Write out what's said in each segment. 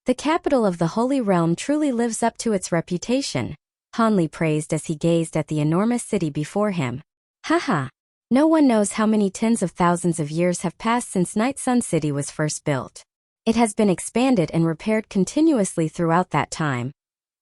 The capital of the Holy Realm truly lives up to its reputation, Han Li praised as he gazed at the enormous city before him. Haha. No one knows how many tens of thousands of years have passed since Night Sun City was first built. It has been expanded and repaired continuously throughout that time,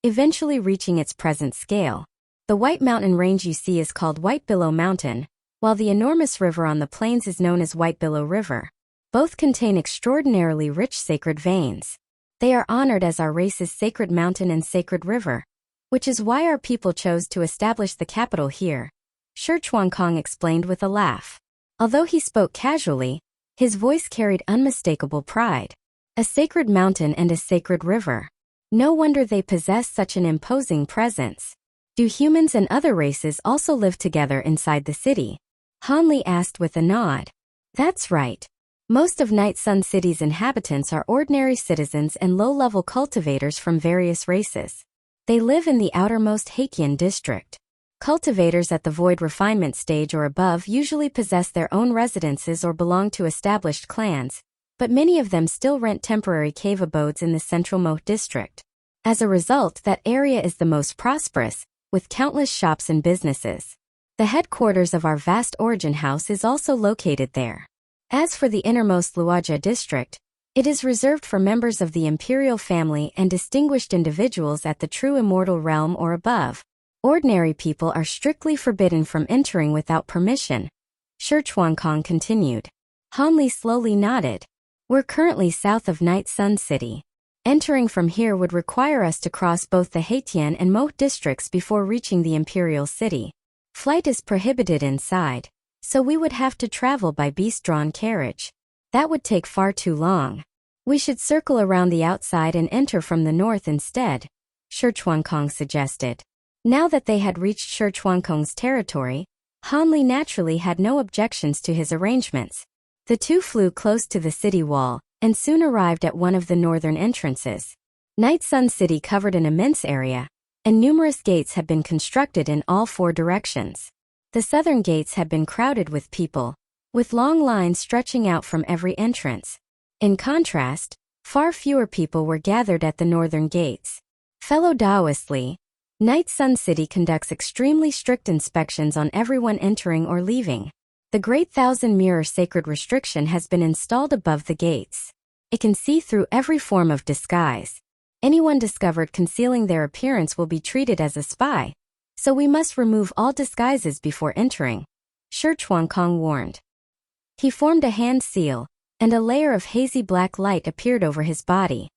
eventually reaching its present scale. The White Mountain range you see is called White Billow Mountain, while the enormous river on the plains is known as White Billow River. Both contain extraordinarily rich sacred veins. They are honored as our race's sacred mountain and sacred river, which is why our people chose to establish the capital here, Shi Chuankong explained with a laugh. Although he spoke casually, his voice carried unmistakable pride. A sacred mountain and a sacred river. No wonder they possess such an imposing presence. Do humans and other races also live together inside the city? Han Li asked with a nod. That's right. Most of Night Sun City's inhabitants are ordinary citizens and low-level cultivators from various races. They live in the outermost Heiqian district. Cultivators at the void refinement stage or above usually possess their own residences or belong to established clans, but many of them still rent temporary cave abodes in the central Moh district. As a result, that area is the most prosperous, with countless shops and businesses. The headquarters of our vast origin house is also located there. As for the innermost Luaja district, it is reserved for members of the imperial family and distinguished individuals at the true immortal realm or above. Ordinary people are strictly forbidden from entering without permission, Shi Chuankong continued. Han Li slowly nodded. We're currently south of Night Sun City. Entering from here would require us to cross both the Heiqian and Moh districts before reaching the Imperial City. Flight is prohibited inside, so we would have to travel by beast-drawn carriage. That would take far too long. We should circle around the outside and enter from the north instead, Shi Chuankong suggested. Now that they had reached Shi Chuankong's territory, Han Li naturally had no objections to his arrangements. The two flew close to the city wall, and soon arrived at one of the northern entrances. Night Sun City covered an immense area, and numerous gates had been constructed in all four directions. The southern gates had been crowded with people, with long lines stretching out from every entrance. In contrast, far fewer people were gathered at the northern gates. Fellow Taoist Li, Night Sun City conducts extremely strict inspections on everyone entering or leaving. The Great Thousand Mirror Sacred Restriction has been installed above the gates. It can see through every form of disguise. Anyone discovered concealing their appearance will be treated as a spy, so we must remove all disguises before entering, Shi Chuankong warned. He formed a hand seal, and a layer of hazy black light appeared over his body.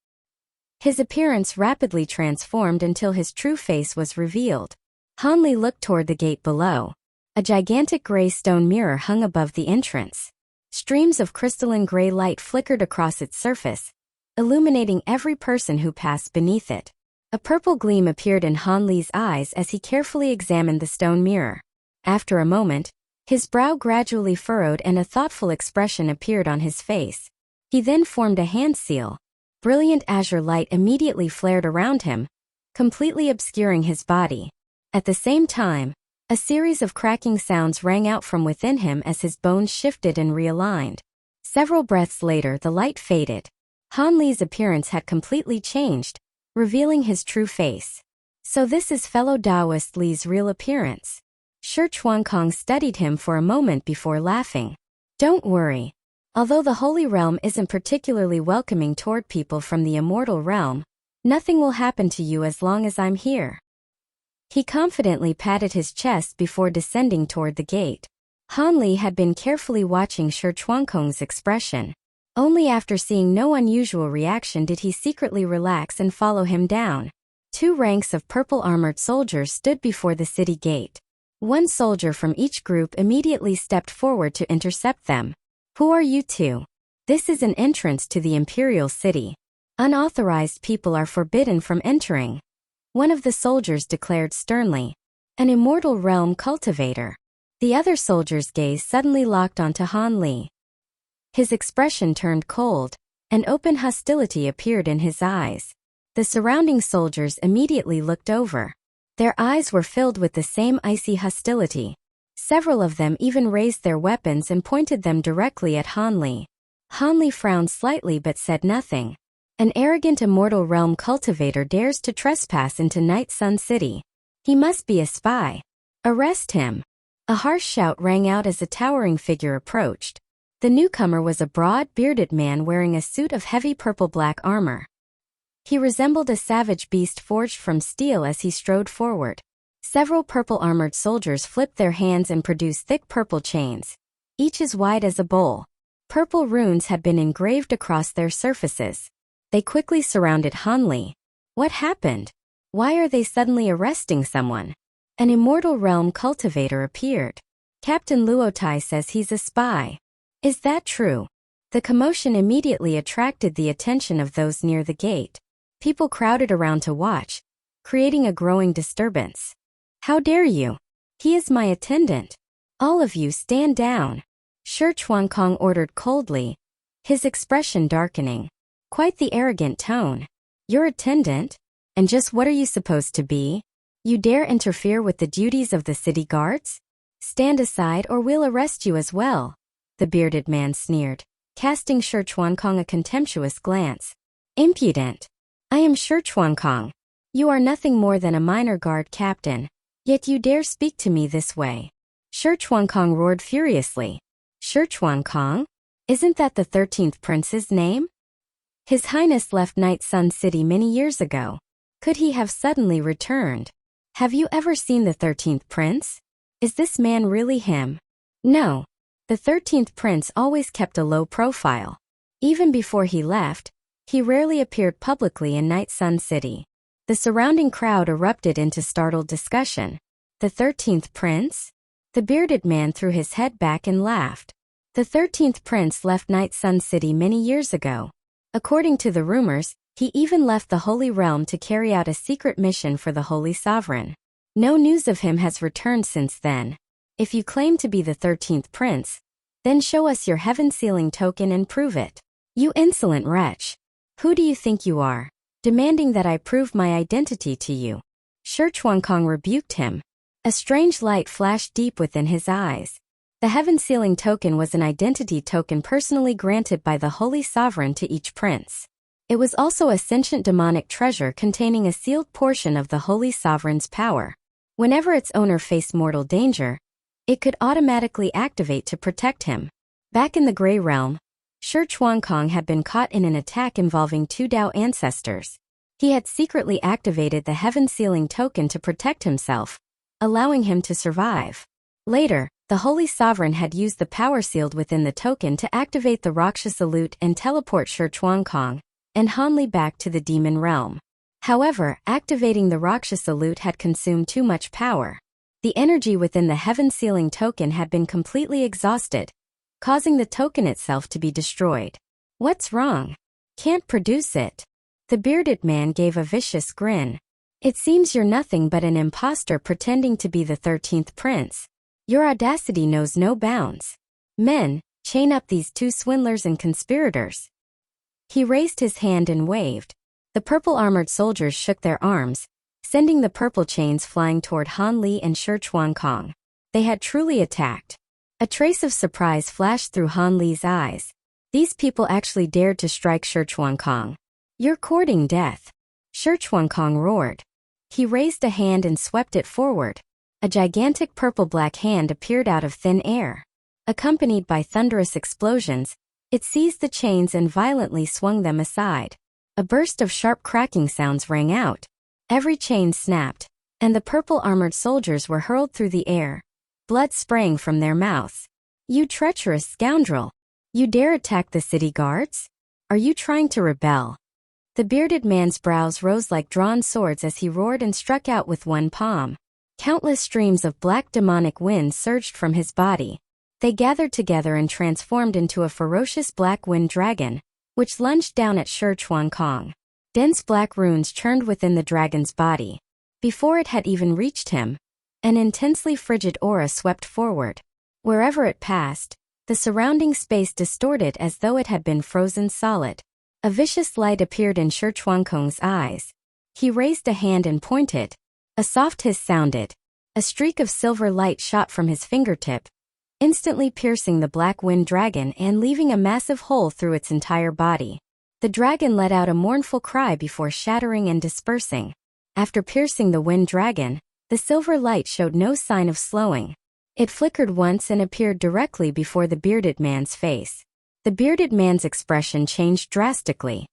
His appearance rapidly transformed until his true face was revealed. Han Li looked toward the gate below. A gigantic gray stone mirror hung above the entrance. Streams of crystalline gray light flickered across its surface, illuminating every person who passed beneath it. A purple gleam appeared in Han Li's eyes as he carefully examined the stone mirror. After a moment, his brow gradually furrowed and a thoughtful expression appeared on his face. He then formed a hand seal. Brilliant azure light immediately flared around him, completely obscuring his body. At the same time, a series of cracking sounds rang out from within him as his bones shifted and realigned. Several breaths later, the light faded. Han Li's appearance had completely changed, revealing his true face. So this is fellow Taoist Li's real appearance. Shi Chuankong studied him for a moment before laughing. Don't worry. Although the Holy Realm isn't particularly welcoming toward people from the Immortal Realm, nothing will happen to you as long as I'm here. He confidently patted his chest before descending toward the gate. Han Li had been carefully watching Shi Chuankong's expression. Only after seeing no unusual reaction did he secretly relax and follow him down. Two ranks of purple-armored soldiers stood before the city gate. One soldier from each group immediately stepped forward to intercept them. Who are you two? This is an entrance to the Imperial City. Unauthorized people are forbidden from entering. One of the soldiers declared sternly. An Immortal Realm cultivator. The other soldier's gaze suddenly locked onto Han Li. His expression turned cold, and open hostility appeared in his eyes. The surrounding soldiers immediately looked over. Their eyes were filled with the same icy hostility. Several of them even raised their weapons and pointed them directly at Han Li. Han Li frowned slightly but said nothing. An arrogant Immortal Realm cultivator dares to trespass into Night Sun City. He must be a spy. Arrest him. A harsh shout rang out as a towering figure approached. The newcomer was a broad, bearded man wearing a suit of heavy purple-black armor. He resembled a savage beast forged from steel as he strode forward. Several purple-armored soldiers flipped their hands and produced thick purple chains, each as wide as a bowl. Purple runes had been engraved across their surfaces. They quickly surrounded Hanli. What happened? Why are they suddenly arresting someone? An Immortal Realm cultivator appeared. Captain Luotai says he's a spy. Is that true? The commotion immediately attracted the attention of those near the gate. People crowded around to watch, creating a growing disturbance. How dare you? He is my attendant. All of you stand down. Shi Chuankong ordered coldly, his expression darkening. Quite the arrogant tone. Your attendant? And just what are you supposed to be? You dare interfere with the duties of the city guards? Stand aside or we'll arrest you as well. The bearded man sneered, casting Shi Chuankong a contemptuous glance. Impudent. I am Shi Chuankong. You are nothing more than a minor guard captain, yet you dare speak to me this way. Shi Chuankong roared furiously. Shi Chuankong? Isn't that the 13th prince's name? His Highness left Night Sun City many years ago. Could he have suddenly returned? Have you ever seen the 13th prince? Is this man really him? No. The 13th prince always kept a low profile. Even before he left, he rarely appeared publicly in Night Sun City. The surrounding crowd erupted into startled discussion. The 13th prince? The bearded man threw his head back and laughed. The 13th prince left Night Sun City many years ago. According to the rumors, he even left the Holy Realm to carry out a secret mission for the Holy Sovereign. No news of him has returned since then. If you claim to be the 13th prince, then show us your heaven-sealing token and prove it. You insolent wretch. Who do you think you are, demanding that I prove my identity to you? Shi Chuankong rebuked him. A strange light flashed deep within his eyes. The heaven-sealing token was an identity token personally granted by the Holy Sovereign to each prince. It was also a sentient demonic treasure containing a sealed portion of the Holy Sovereign's power. Whenever its owner faced mortal danger, it could automatically activate to protect him. Back in the Grey Realm, Shi Chuankong had been caught in an attack involving two Dao ancestors. He had secretly activated the heaven-sealing token to protect himself, allowing him to survive. Later, the Holy Sovereign had used the power sealed within the token to activate the Rakshasa Lute and teleport Shi Chuankong and Hanli back to the Demon Realm. However, activating the Rakshasa Lute had consumed too much power. The energy within the heaven-sealing token had been completely exhausted, causing the token itself to be destroyed. What's wrong? Can't produce it. The bearded man gave a vicious grin. It seems you're nothing but an imposter pretending to be the 13th prince. Your audacity knows no bounds. Men, chain up these two swindlers and conspirators. He raised his hand and waved. The purple-armored soldiers shook their arms, sending the purple chains flying toward Hanli and Shi Chuankong. They had truly attacked. A trace of surprise flashed through Hanli's eyes. These people actually dared to strike Shi Chuankong. You're courting death. Shi Chuankong roared. He raised a hand and swept it forward. A gigantic purple-black hand appeared out of thin air. Accompanied by thunderous explosions, it seized the chains and violently swung them aside. A burst of sharp cracking sounds rang out. Every chain snapped, and the purple-armored soldiers were hurled through the air, blood spraying from their mouths. You treacherous scoundrel! You dare attack the city guards? Are you trying to rebel? The bearded man's brows rose like drawn swords as he roared and struck out with one palm. Countless streams of black demonic wind surged from his body. They gathered together and transformed into a ferocious black wind dragon, which lunged down at Shi Chuankong. Dense black runes churned within the dragon's body. Before it had even reached him, an intensely frigid aura swept forward. Wherever it passed, the surrounding space distorted as though it had been frozen solid. A vicious light appeared in Shi Chuankong's eyes. He raised a hand and pointed. A soft hiss sounded. A streak of silver light shot from his fingertip, instantly piercing the black wind dragon and leaving a massive hole through its entire body. The dragon let out a mournful cry before shattering and dispersing. After piercing the wind dragon, the silver light showed no sign of slowing. It flickered once and appeared directly before the bearded man's face. The bearded man's expression changed drastically.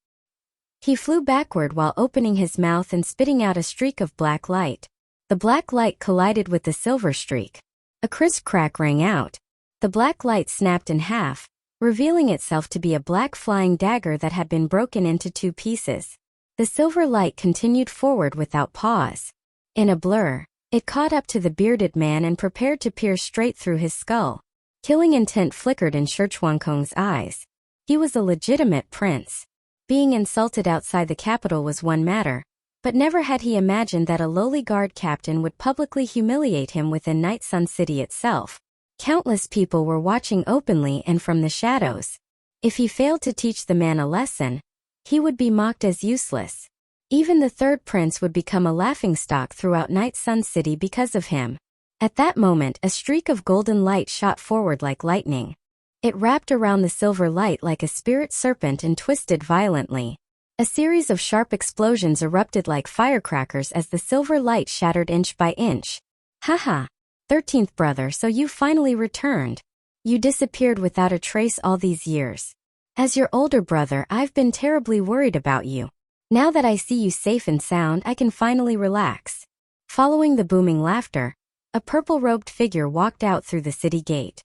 He flew backward while opening his mouth and spitting out a streak of black light. The black light collided with the silver streak. A crisp crack rang out. The black light snapped in half, revealing itself to be a black flying dagger that had been broken into 2 pieces. The silver light continued forward without pause. In a blur, it caught up to the bearded man and prepared to pierce straight through his skull. Killing intent flickered in Shi Chuankong's eyes. He was a legitimate prince. Being insulted outside the capital was one matter, but never had he imagined that a lowly guard captain would publicly humiliate him within Night Sun City itself. Countless people were watching openly and from the shadows. If he failed to teach the man a lesson, he would be mocked as useless. Even the third prince would become a laughingstock throughout Night Sun City because of him. At that moment, a streak of golden light shot forward like lightning. It wrapped around the silver light like a spirit serpent and twisted violently. A series of sharp explosions erupted like firecrackers as the silver light shattered inch by inch. Haha! 13th brother, so you finally returned. You disappeared without a trace all these years. As your older brother, I've been terribly worried about you. Now that I see you safe and sound, I can finally relax. Following the booming laughter, a purple-robed figure walked out through the city gate.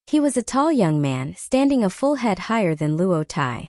He was a tall young man, standing a full head higher than Luo Tai.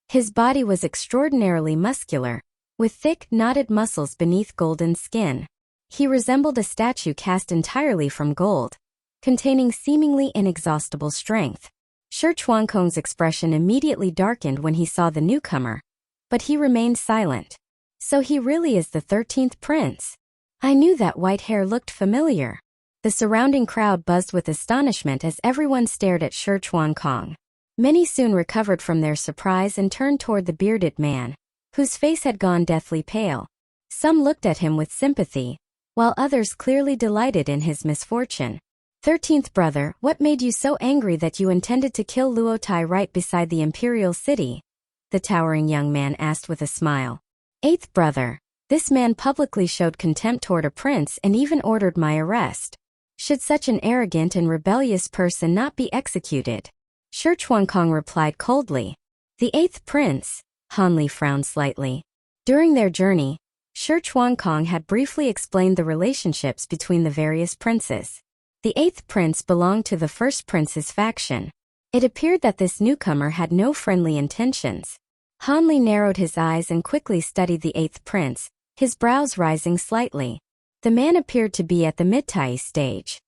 His body was extraordinarily muscular, with thick, knotted muscles beneath golden skin. He resembled a statue cast entirely from gold, containing seemingly inexhaustible strength. Shi Chuankong's expression immediately darkened when he saw the newcomer, but he remained silent. So he really is the 13th prince. I knew that white hair looked familiar. The surrounding crowd buzzed with astonishment as everyone stared at Shi Chuankong. Many soon recovered from their surprise and turned toward the bearded man, whose face had gone deathly pale. Some looked at him with sympathy, while others clearly delighted in his misfortune. 13th brother, what made you so angry that you intended to kill Luo Tai right beside the imperial city? The towering young man asked with a smile. 8th brother, this man publicly showed contempt toward a prince and even ordered my arrest. Should such an arrogant and rebellious person not be executed? Shi Chuankong replied coldly. The 8th prince, Han Li frowned slightly. During their journey, Shi Chuankong had briefly explained the relationships between the various princes. The 8th prince belonged to the first prince's faction. It appeared that this newcomer had no friendly intentions. Han Li narrowed his eyes and quickly studied the 8th prince, his brows rising slightly. The man appeared to be at the mid-tai stage.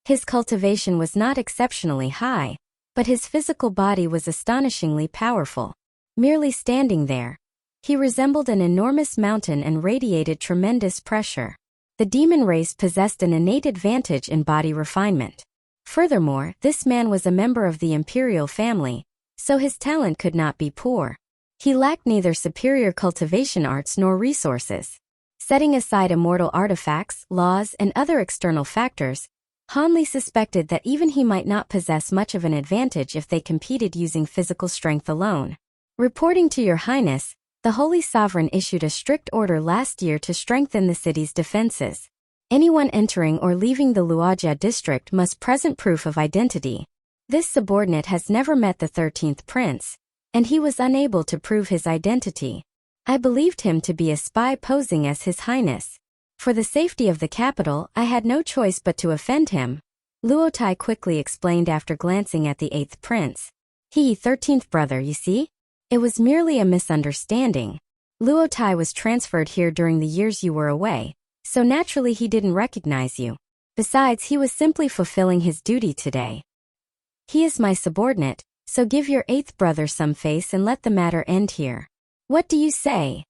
His cultivation was not exceptionally high, but his physical body was astonishingly powerful. Merely standing there, he resembled an enormous mountain and radiated tremendous pressure. The demon race possessed an innate advantage in body refinement. Furthermore, this man was a member of the imperial family, so his talent could not be poor. He lacked neither superior cultivation arts nor resources. Setting aside immortal artifacts, laws, and other external factors, Han Li suspected that even he might not possess much of an advantage if they competed using physical strength alone. Reporting to Your Highness, the Holy Sovereign issued a strict order last year to strengthen the city's defenses. Anyone entering or leaving the Luojia district must present proof of identity. This subordinate has never met the 13th prince, and he was unable to prove his identity. I believed him to be a spy posing as His Highness. For the safety of the capital, I had no choice but to offend him. Luo Tai quickly explained after glancing at the 8th prince. 13th brother, you see? It was merely a misunderstanding. Luo Tai was transferred here during the years you were away, so naturally he didn't recognize you. Besides, he was simply fulfilling his duty today. He is my subordinate, so give your 8th brother some face and let the matter end here. What do you say?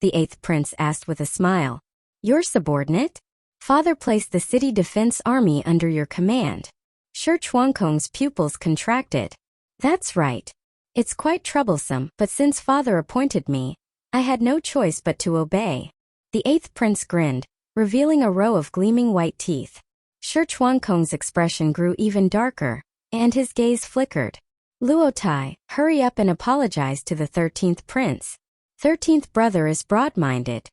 The 8th prince asked with a smile. Your subordinate? Father placed the city defense army under your command. Shi Chuankong's pupils contracted. That's right. It's quite troublesome, but since father appointed me, I had no choice but to obey. The 8th prince grinned, revealing a row of gleaming white teeth. Shi Chuankong's expression grew even darker, and his gaze flickered. Luotai, hurry up and apologize to the 13th prince. 13th brother is broad-minded.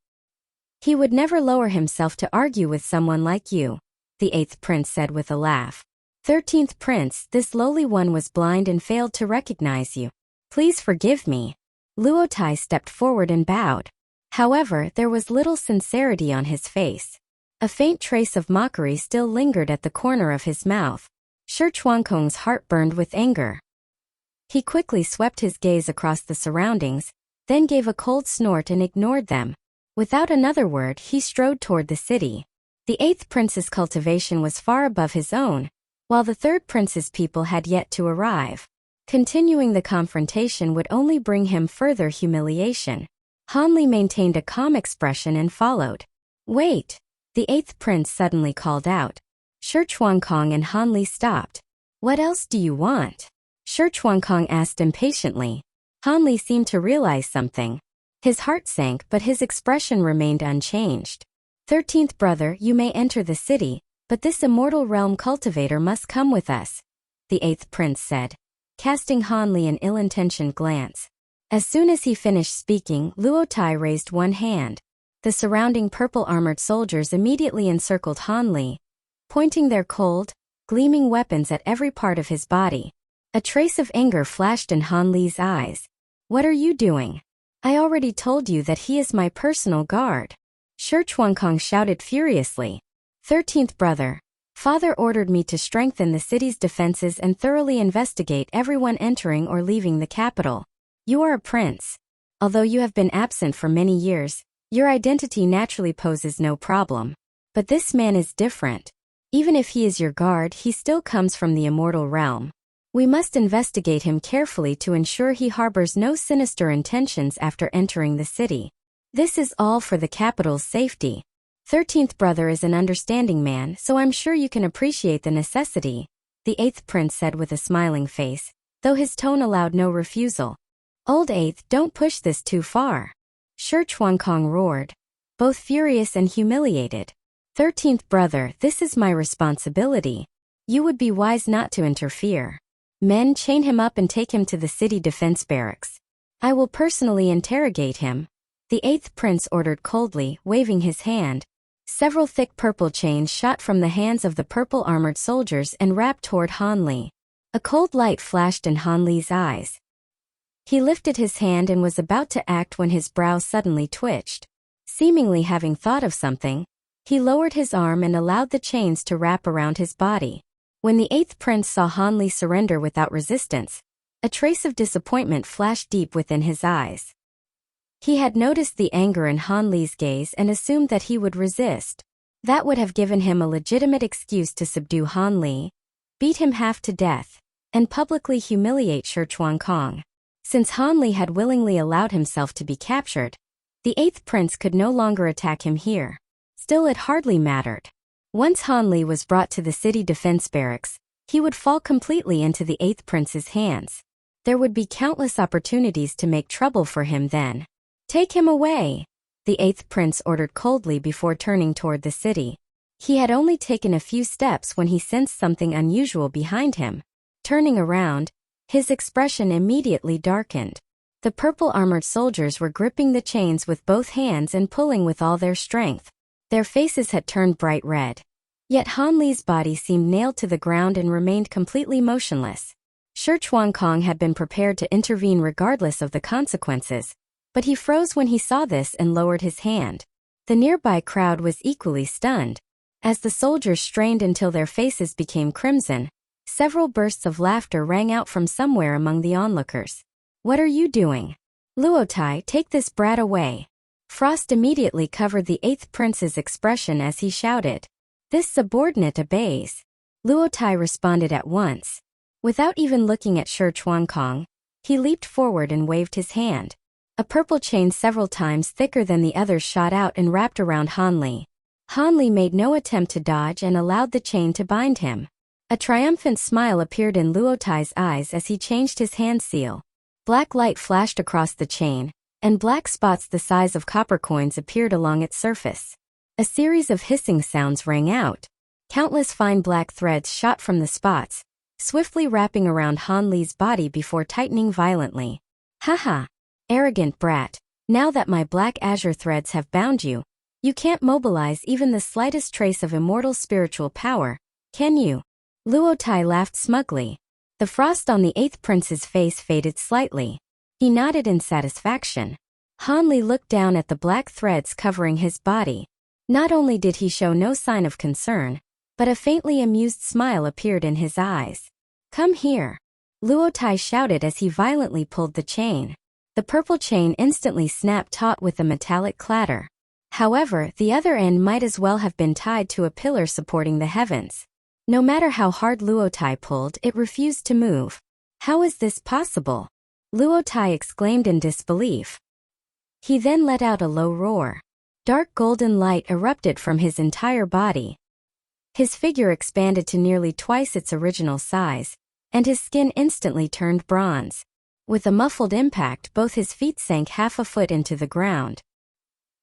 He would never lower himself to argue with someone like you, the 8th prince said with a laugh. 13th prince, this lowly one was blind and failed to recognize you. Please forgive me. Luotai stepped forward and bowed. However, there was little sincerity on his face. A faint trace of mockery still lingered at the corner of his mouth. Shi Chuankong's heart burned with anger. He quickly swept his gaze across the surroundings, then gave a cold snort and ignored them. Without another word, he strode toward the city. The 8th prince's cultivation was far above his own, while the 3rd prince's people had yet to arrive. Continuing the confrontation would only bring him further humiliation. Hanli maintained a calm expression and followed. Wait! The 8th prince suddenly called out. Shi Chuankong and Hanli stopped. What else do you want? Shi Chuankong asked impatiently. Hanli seemed to realize something. His heart sank, but his expression remained unchanged. 13th brother, you may enter the city, but this Immortal Realm cultivator must come with us, the 8th prince said, casting Hanli an ill-intentioned glance. As soon as he finished speaking, Luotai raised one hand. The surrounding purple-armored soldiers immediately encircled Hanli, pointing their cold, gleaming weapons at every part of his body. A trace of anger flashed in Hanli's eyes. What are you doing? I already told you that he is my personal guard. Shi Chuankong shouted furiously. 13th brother, father ordered me to strengthen the city's defenses and thoroughly investigate everyone entering or leaving the capital. You are a prince. Although you have been absent for many years, your identity naturally poses no problem. But this man is different. Even if he is your guard, he still comes from the Immortal Realm. We must investigate him carefully to ensure he harbors no sinister intentions after entering the city. This is all for the capital's safety. 13th brother is an understanding man, so I'm sure you can appreciate the necessity, the 8th prince said with a smiling face, though his tone allowed no refusal. Old 8th, don't push this too far. Shi Chuankong roared, both furious and humiliated. 13th brother, this is my responsibility. You would be wise not to interfere. Men, chain him up and take him to the city defense barracks. I will personally interrogate him, the 8th prince ordered coldly, waving his hand. Several thick purple chains shot from the hands of the purple-armored soldiers and wrapped toward Hanli. A cold light flashed in Hanli's eyes. He lifted his hand and was about to act when his brow suddenly twitched. Seemingly having thought of something, he lowered his arm and allowed the chains to wrap around his body. When the 8th prince saw Hanli surrender without resistance, a trace of disappointment flashed deep within his eyes. He had noticed the anger in Hanli's gaze and assumed that he would resist. That would have given him a legitimate excuse to subdue Hanli, beat him half to death, and publicly humiliate Shi Chuankong. Since Hanli had willingly allowed himself to be captured, the 8th prince could no longer attack him here. Still, it hardly mattered. Once Hanli was brought to the city defense barracks, he would fall completely into the 8th prince's hands. There would be countless opportunities to make trouble for him then. Take him away, the 8th prince ordered coldly before turning toward the city. He had only taken a few steps when he sensed something unusual behind him. Turning around, his expression immediately darkened. The purple-armored soldiers were gripping the chains with both hands and pulling with all their strength. Their faces had turned bright red. Yet Hanli's body seemed nailed to the ground and remained completely motionless. Shi Chuankong had been prepared to intervene regardless of the consequences, but he froze when he saw this and lowered his hand. The nearby crowd was equally stunned. As the soldiers strained until their faces became crimson, several bursts of laughter rang out from somewhere among the onlookers. What are you doing? Luotai, take this brat away. Frost immediately covered the 8th prince's expression as he shouted. This subordinate obeys. Luotai responded at once. Without even looking at Shi Chuankong, he leaped forward and waved his hand. A purple chain several times thicker than the others shot out and wrapped around Hanli. Hanli made no attempt to dodge and allowed the chain to bind him. A triumphant smile appeared in Luotai's eyes as he changed his hand seal. Black light flashed across the chain, and black spots the size of copper coins appeared along its surface. A series of hissing sounds rang out. Countless fine black threads shot from the spots, swiftly wrapping around Han Li's body before tightening violently. Haha! Arrogant brat, now that my black azure threads have bound you, you can't mobilize even the slightest trace of immortal spiritual power, can you? Luo Tai laughed smugly. The frost on the 8th prince's face faded slightly. He nodded in satisfaction. Han Li looked down at the black threads covering his body. Not only did he show no sign of concern, but a faintly amused smile appeared in his eyes. Come here. Luo Tai shouted as he violently pulled the chain. The purple chain instantly snapped taut with a metallic clatter. However, the other end might as well have been tied to a pillar supporting the heavens. No matter how hard Luo Tai pulled, it refused to move. How is this possible? Luo Tai exclaimed in disbelief. He then let out a low roar. Dark golden light erupted from his entire body. His figure expanded to nearly twice its original size, and his skin instantly turned bronze. With a muffled impact, both his feet sank half a foot into the ground.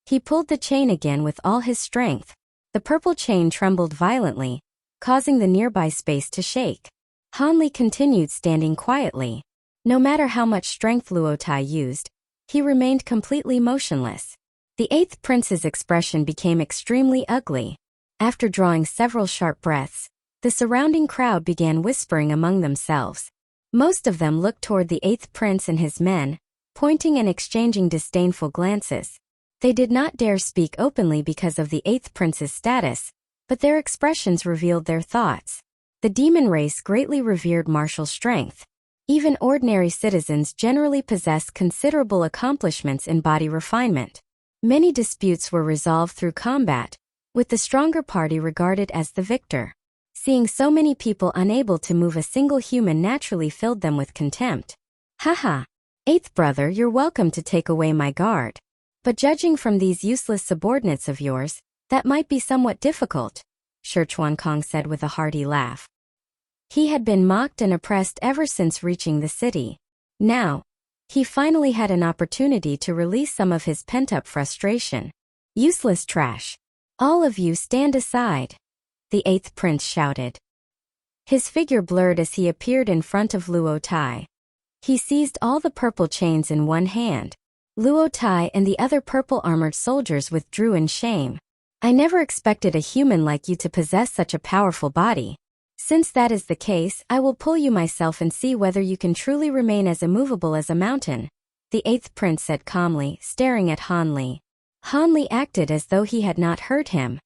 He pulled the chain again with all his strength. The purple chain trembled violently, causing the nearby space to shake. Han Li continued standing quietly. No matter how much strength Luo Tai used, he remained completely motionless. The 8th prince's expression became extremely ugly. After drawing several sharp breaths, the surrounding crowd began whispering among themselves. Most of them looked toward the 8th prince and his men, pointing and exchanging disdainful glances. They did not dare speak openly because of the 8th prince's status, but their expressions revealed their thoughts. The demon race greatly revered martial strength. Even ordinary citizens generally possessed considerable accomplishments in body refinement. Many disputes were resolved through combat, with the stronger party regarded as the victor. Seeing so many people unable to move a single human naturally filled them with contempt. Haha! 8th brother, you're welcome to take away my guard. But judging from these useless subordinates of yours, that might be somewhat difficult, Shi Chuankong said with a hearty laugh. He had been mocked and oppressed ever since reaching the city. Now, he finally had an opportunity to release some of his pent-up frustration. Useless trash. All of you stand aside, the 8th prince shouted. His figure blurred as he appeared in front of Luo Tai. He seized all the purple chains in one hand. Luo Tai and the other purple-armored soldiers withdrew in shame. I never expected a human like you to possess such a powerful body. Since that is the case, I will pull you myself and see whether you can truly remain as immovable as a mountain, the 8th prince said calmly, staring at Han Li. Han Li acted as though he had not heard him.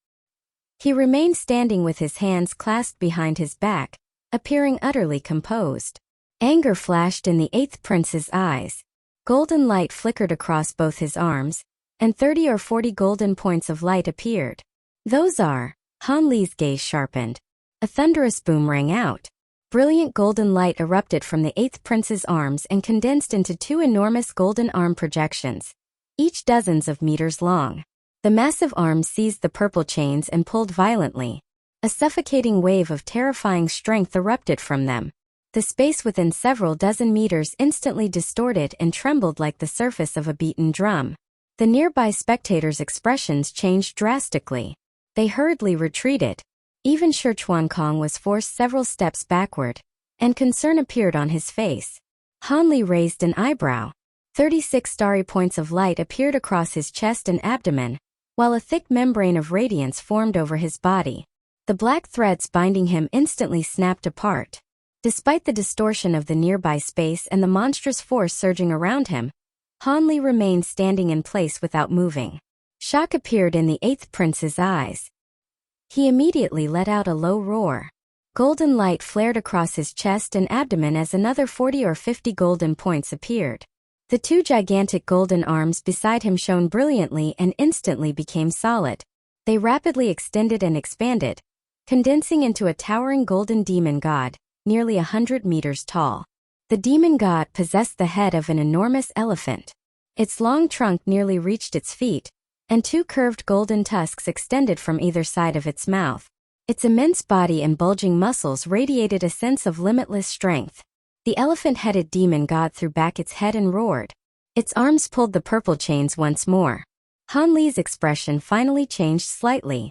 He remained standing with his hands clasped behind his back, appearing utterly composed. Anger flashed in the 8th prince's eyes. Golden light flickered across both his arms, and 30 or 40 golden points of light appeared. Those are, Han Li's gaze sharpened. A thunderous boom rang out. Brilliant golden light erupted from the 8th prince's arms and condensed into 2 enormous golden arm projections, each dozens of meters long. The massive arms seized the purple chains and pulled violently. A suffocating wave of terrifying strength erupted from them. The space within several dozen meters instantly distorted and trembled like the surface of a beaten drum. The nearby spectators' expressions changed drastically. They hurriedly retreated. Even Shi Chuankong was forced several steps backward, and concern appeared on his face. Han Li raised an eyebrow. 36 starry points of light appeared across his chest and abdomen, while a thick membrane of radiance formed over his body. The black threads binding him instantly snapped apart. Despite the distortion of the nearby space and the monstrous force surging around him, Han Li remained standing in place without moving. Shock appeared in the 8th prince's eyes. He immediately let out a low roar. Golden light flared across his chest and abdomen as another 40 or 50 golden points appeared. The 2 gigantic golden arms beside him shone brilliantly and instantly became solid. They rapidly extended and expanded, condensing into a towering golden demon god, nearly 100 meters tall. The demon god possessed the head of an enormous elephant. Its long trunk nearly reached its feet, and 2 curved golden tusks extended from either side of its mouth. Its immense body and bulging muscles radiated a sense of limitless strength. The elephant-headed demon god threw back its head and roared. Its arms pulled the purple chains once more. Han Li's expression finally changed slightly.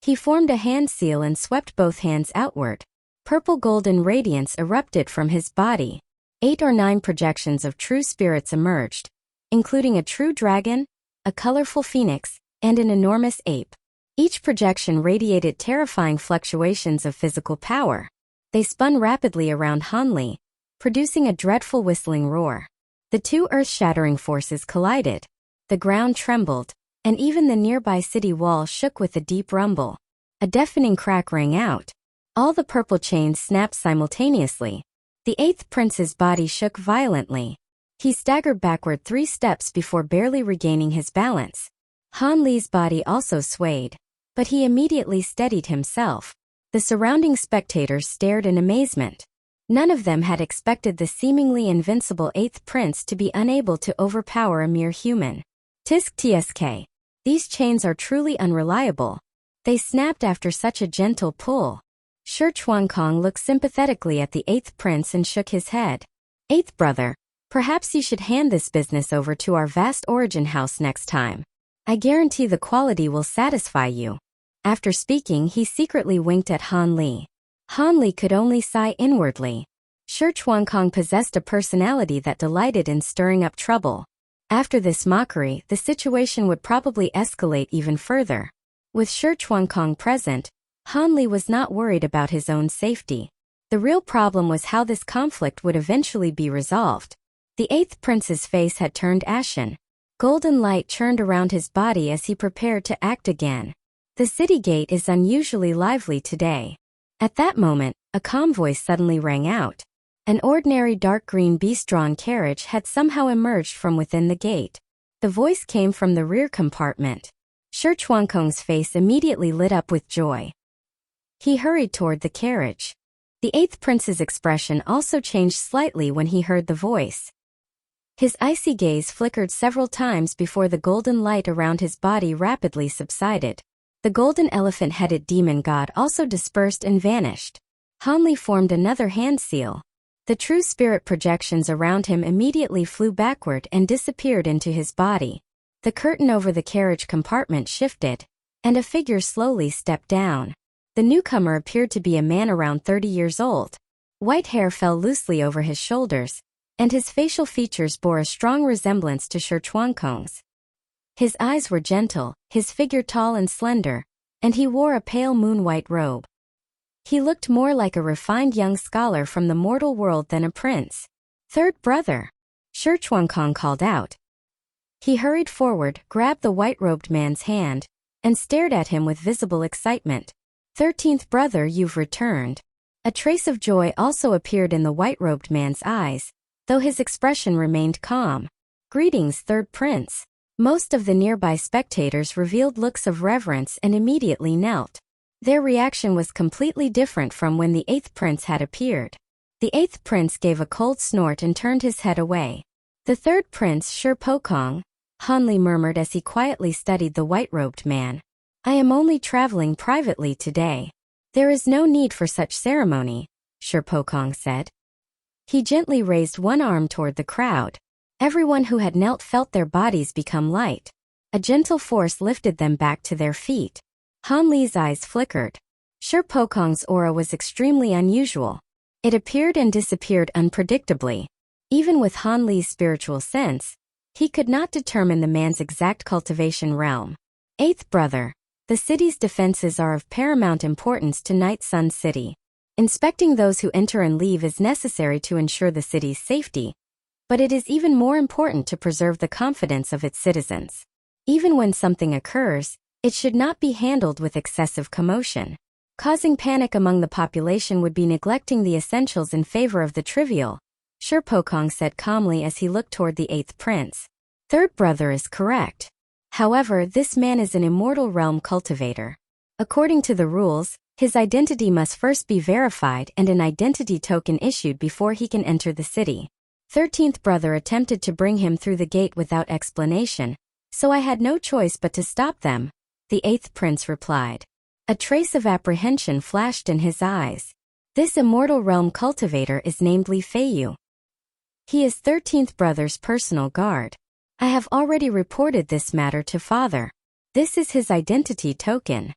He formed a hand seal and swept both hands outward. Purple golden radiance erupted from his body. 8 or 9 projections of true spirits emerged, including a true dragon, a colorful phoenix, and an enormous ape. Each projection radiated terrifying fluctuations of physical power. They spun rapidly around Hanli, producing a dreadful whistling roar. The 2 earth-shattering forces collided. The ground trembled, and even the nearby city wall shook with a deep rumble. A deafening crack rang out. All the purple chains snapped simultaneously. The 8th prince's body shook violently. He staggered backward 3 steps before barely regaining his balance. Han Li's body also swayed, but he immediately steadied himself. The surrounding spectators stared in amazement. None of them had expected the seemingly invincible 8th prince to be unable to overpower a mere human. Tisk tsk. These chains are truly unreliable. They snapped after such a gentle pull. Shi Chuankong looked sympathetically at the 8th prince and shook his head. 8th brother, perhaps you should hand this business over to our vast origin house next time. I guarantee the quality will satisfy you. After speaking, he secretly winked at Han Li. Han Li could only sigh inwardly. Shi Chuankong possessed a personality that delighted in stirring up trouble. After this mockery, the situation would probably escalate even further. With Shi Chuankong present, Han Li was not worried about his own safety. The real problem was how this conflict would eventually be resolved. The 8th prince's face had turned ashen. Golden light churned around his body as he prepared to act again. The city gate is unusually lively today. At that moment, a calm voice suddenly rang out. An ordinary dark green beast-drawn carriage had somehow emerged from within the gate. The voice came from the rear compartment. Shi Chuankong's face immediately lit up with joy. He hurried toward the carriage. The 8th prince's expression also changed slightly when he heard the voice. His icy gaze flickered several times before the golden light around his body rapidly subsided. The golden elephant-headed demon god also dispersed and vanished. Han Li formed another hand seal. The true spirit projections around him immediately flew backward and disappeared into his body. The curtain over the carriage compartment shifted, and a figure slowly stepped down. The newcomer appeared to be a man around 30 years old. White hair fell loosely over his shoulders, and his facial features bore a strong resemblance to Shi Chuankong's. His eyes were gentle, his figure tall and slender, and he wore a pale moon-white robe. He looked more like a refined young scholar from the mortal world than a prince. 3rd brother, Shi Chuankong called out. He hurried forward, grabbed the white-robed man's hand, and stared at him with visible excitement. 13th brother, you've returned. A trace of joy also appeared in the white-robed man's eyes, though his expression remained calm. Greetings, 3rd prince. Most of the nearby spectators revealed looks of reverence and immediately knelt. Their reaction was completely different from when the 8th prince had appeared. The 8th prince gave a cold snort and turned his head away. The 3rd prince, Shi Pokong, Han Li murmured as he quietly studied the white-robed man. I am only traveling privately today. There is no need for such ceremony, Shi Pokong said. He gently raised one arm toward the crowd. Everyone who had knelt felt their bodies become light. A gentle force lifted them back to their feet. Han Li's eyes flickered. Shi Pokong's aura was extremely unusual. It appeared and disappeared unpredictably. Even with Han Li's spiritual sense, he could not determine the man's exact cultivation realm. 8th brother, the city's defenses are of paramount importance to Night Sun City. Inspecting those who enter and leave is necessary to ensure the city's safety, but it is even more important to preserve the confidence of its citizens. Even when something occurs, it should not be handled with excessive commotion. Causing panic among the population would be neglecting the essentials in favor of the trivial, Shi Pokong said calmly as he looked toward the 8th prince. 3rd brother is correct. However, this man is an Immortal Realm cultivator. According to the rules, his identity must first be verified and an identity token issued before he can enter the city. 13th brother attempted to bring him through the gate without explanation, so I had no choice but to stop them, the 8th prince replied. A trace of apprehension flashed in his eyes. This Immortal Realm cultivator is named Li Feiyu. He is 13th brother's personal guard. I have already reported this matter to father. This is his identity token.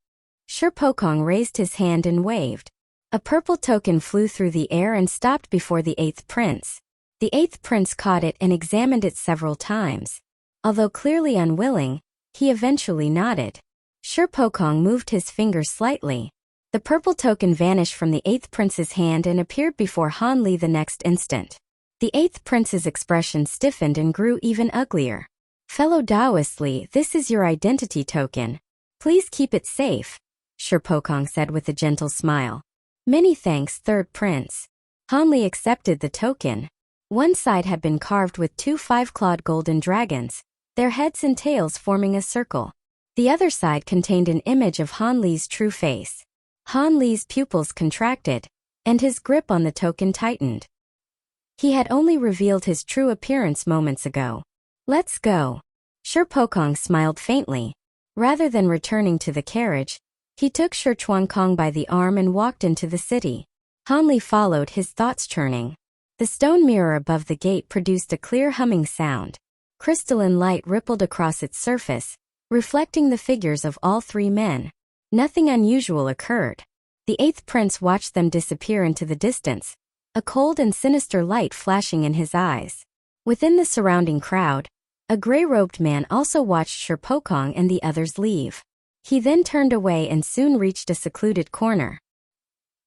Shi Pokong raised his hand and waved. A purple token flew through the air and stopped before the eighth prince. The eighth prince caught it and examined it several times. Although clearly unwilling, he eventually nodded. Shurpokong moved his finger slightly. The purple token vanished from the eighth prince's hand and appeared before Han Li the next instant. The eighth prince's expression stiffened and grew even uglier. Fellow Taoist Li, this is your identity token. Please keep it safe, Shurpokong said with a gentle smile. Many thanks, third prince. Han Li accepted the token. One side had been carved with two five-clawed golden dragons, their heads and tails forming a circle. The other side contained an image of Han Li's true face. Han Li's pupils contracted, and his grip on the token tightened. He had only revealed his true appearance moments ago. Let's go. Shurpokong smiled faintly. Rather than returning to the carriage, he took Shurchuankong by the arm and walked into the city. Han Li followed, his thoughts churning. The stone mirror above the gate produced a clear humming sound. Crystalline light rippled across its surface, reflecting the figures of all three men. Nothing unusual occurred. The eighth prince watched them disappear into the distance, a cold and sinister light flashing in his eyes. Within the surrounding crowd, a gray-robed man also watched Shurpokong and the others leave. He then turned away and soon reached a secluded corner.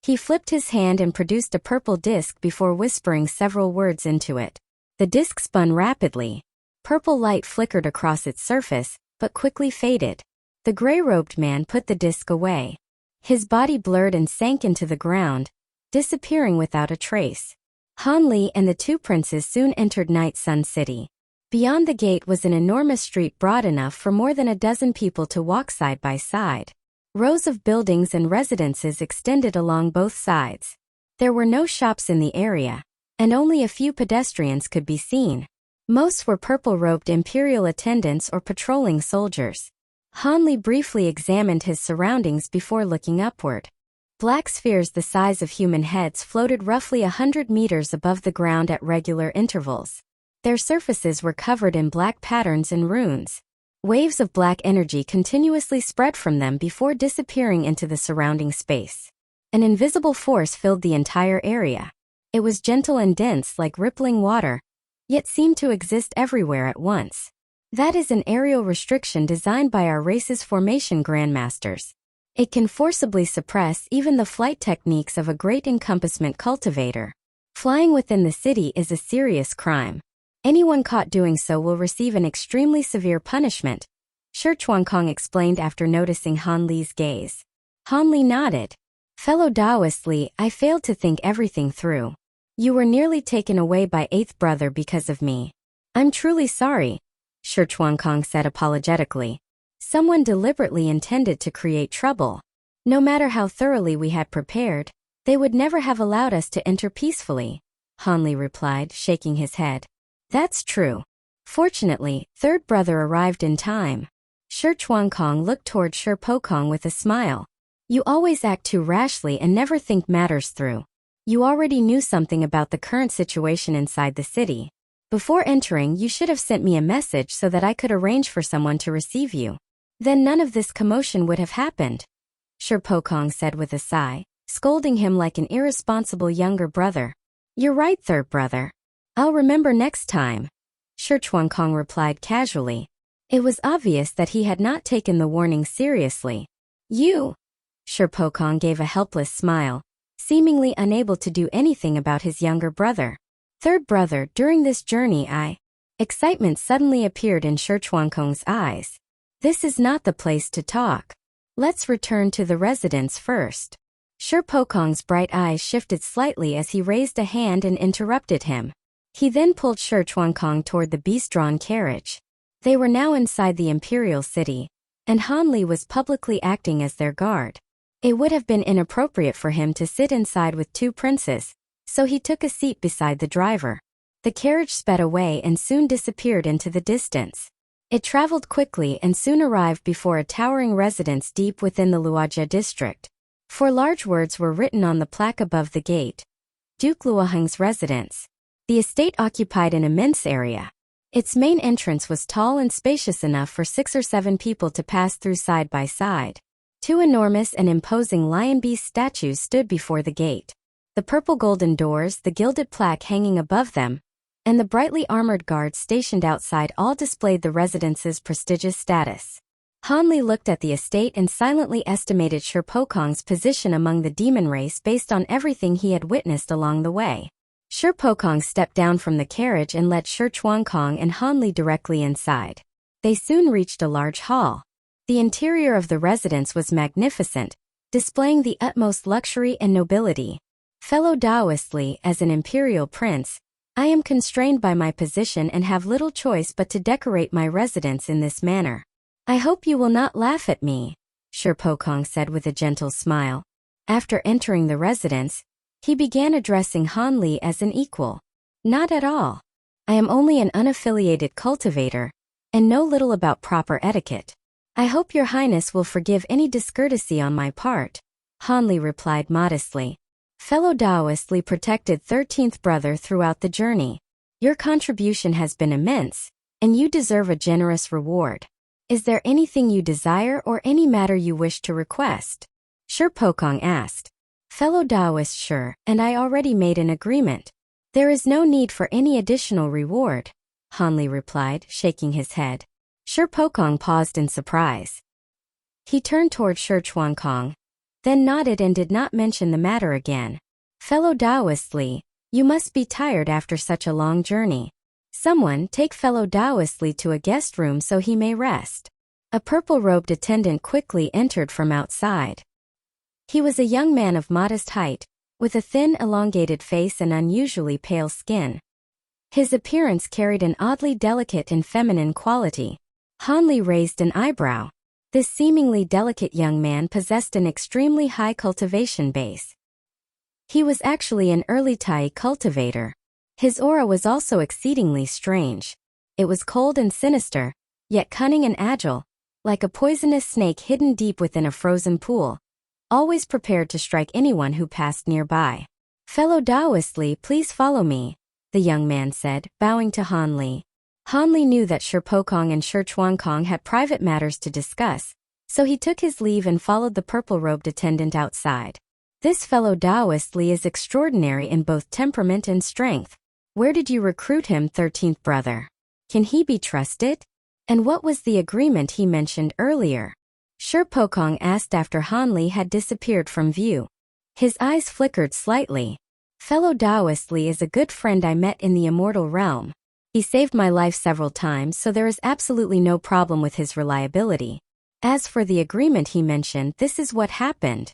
He flipped his hand and produced a purple disc before whispering several words into it. The disc spun rapidly. Purple light flickered across its surface, but quickly faded. The gray-robed man put the disc away. His body blurred and sank into the ground, disappearing without a trace. Han Li and the two princes soon entered Night Sun City. Beyond the gate was an enormous street broad enough for more than a dozen people to walk side by side. Rows of buildings and residences extended along both sides. There were no shops in the area, and only a few pedestrians could be seen. Most were purple-robed imperial attendants or patrolling soldiers. Han Li briefly examined his surroundings before looking upward. Black spheres the size of human heads floated roughly 100 meters above the ground at regular intervals. Their surfaces were covered in black patterns and runes. Waves of black energy continuously spread from them before disappearing into the surrounding space. An invisible force filled the entire area. It was gentle and dense like rippling water, yet seemed to exist everywhere at once. That is an aerial restriction designed by our race's formation grandmasters. It can forcibly suppress even the flight techniques of a great encompassment cultivator. Flying within the city is a serious crime. Anyone caught doing so will receive an extremely severe punishment, Shurchuankong explained after noticing Han Li's gaze. Han Li nodded. Fellow Taoist Li, I failed to think everything through. You were nearly taken away by eighth brother because of me. I'm truly sorry, Shurchuankong said apologetically. Someone deliberately intended to create trouble. No matter how thoroughly we had prepared, they would never have allowed us to enter peacefully, Han Li replied, shaking his head. That's true. Fortunately, third brother arrived in time. Shurchuankong looked toward Shurpokong with a smile. You always act too rashly and never think matters through. You already knew something about the current situation inside the city. Before entering, you should have sent me a message so that I could arrange for someone to receive you. Then none of this commotion would have happened, Shurpokong said with a sigh, scolding him like an irresponsible younger brother. You're right, third brother. I'll remember next time, Shurchuankong replied casually. It was obvious that he had not taken the warning seriously. You? Shurpokong gave a helpless smile, seemingly unable to do anything about his younger brother. Third brother, during this journey Excitement suddenly appeared in Shurchuankong's eyes. This is not the place to talk. Let's return to the residence first. Shurpokong's bright eyes shifted slightly as he raised a hand and interrupted him. He then pulled Shurchuankong toward the beast-drawn carriage. They were now inside the imperial city, and Han Li was publicly acting as their guard. It would have been inappropriate for him to sit inside with two princes, so he took a seat beside the driver. The carriage sped away and soon disappeared into the distance. It traveled quickly and soon arrived before a towering residence deep within the Luojia district. 4 large words were written on the plaque above the gate. Duke Luoheng's residence. The estate occupied an immense area. Its main entrance was tall and spacious enough for 6 or 7 people to pass through side by side. Two enormous and imposing lion beast statues stood before the gate. The purple golden doors, the gilded plaque hanging above them, and the brightly armored guards stationed outside all displayed the residence's prestigious status. Han Li looked at the estate and silently estimated Shi Pokong's position among the demon race based on everything he had witnessed along the way. Shi Pokong stepped down from the carriage and led Shi Chuankong and Han Li directly inside. They soon reached a large hall. The interior of the residence was magnificent, displaying the utmost luxury and nobility. Fellow Taoist Li, as an imperial prince, I am constrained by my position and have little choice but to decorate my residence in this manner. I hope you will not laugh at me, Shi Pokong said with a gentle smile. After entering the residence, he began addressing Han Li as an equal. Not at all. I am only an unaffiliated cultivator, and know little about proper etiquette. I hope your highness will forgive any discourtesy on my part, Han Li replied modestly. Fellow Taoist Li protected 13th brother throughout the journey. Your contribution has been immense, and you deserve a generous reward. Is there anything you desire or any matter you wish to request? Shi Pokong asked. Fellow Taoist Shi, and I already made an agreement. There is no need for any additional reward, Han Li replied, shaking his head. Shi Pokong paused in surprise. He turned toward Shi Chuankong, then nodded and did not mention the matter again. Fellow Taoist Li, you must be tired after such a long journey. Someone take fellow Taoist Li to a guest room so he may rest. A purple-robed attendant quickly entered from outside. He was a young man of modest height, with a thin, elongated face and unusually pale skin. His appearance carried an oddly delicate and feminine quality. Han Li raised an eyebrow. This seemingly delicate young man possessed an extremely high cultivation base. He was actually an early Tai cultivator. His aura was also exceedingly strange. It was cold and sinister, yet cunning and agile, like a poisonous snake hidden deep within a frozen pool, always prepared to strike anyone who passed nearby. Fellow Taoist Li, please follow me, the young man said, bowing to Han Li. Han Li knew that Shi Pokong and Shi Chuankong had private matters to discuss, so he took his leave and followed the purple-robed attendant outside. This fellow Taoist Li is extraordinary in both temperament and strength. Where did you recruit him, 13th brother? Can he be trusted? And what was the agreement he mentioned earlier? Shi Pokong asked after Han Li had disappeared from view. His eyes flickered slightly. Fellow Taoist Li is a good friend I met in the Immortal Realm. He saved my life several times, so there is absolutely no problem with his reliability. As for the agreement he mentioned, this is what happened.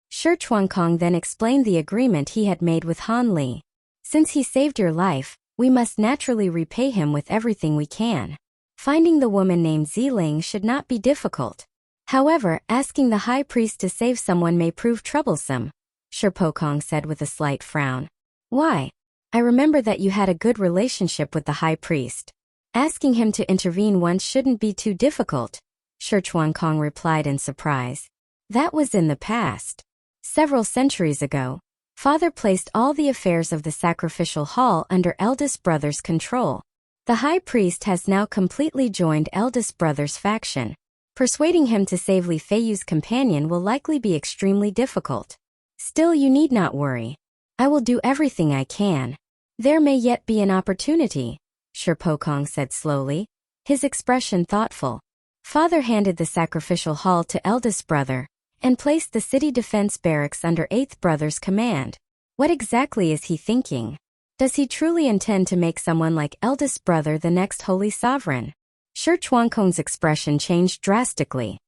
Shi Chuankong then explained the agreement he had made with Han Li. Since he saved your life, we must naturally repay him with everything we can. Finding the woman named Ziling should not be difficult. However, asking the high priest to save someone may prove troublesome, Shi Pokong said with a slight frown. Why? I remember that you had a good relationship with the high priest. Asking him to intervene once shouldn't be too difficult, Shi Chuankong replied in surprise. That was in the past. Several centuries ago, Father placed all the affairs of the sacrificial hall under eldest brother's control. The high priest has now completely joined eldest brother's faction. Persuading him to save Li Feiyu's companion will likely be extremely difficult. Still, you need not worry. I will do everything I can. There may yet be an opportunity, Shi Pokong said slowly, his expression thoughtful. Father handed the sacrificial hall to eldest brother, and placed the city defense barracks under 8th brother's command. What exactly is he thinking? Does he truly intend to make someone like eldest brother the next holy sovereign? Shi Chuankong's expression changed drastically.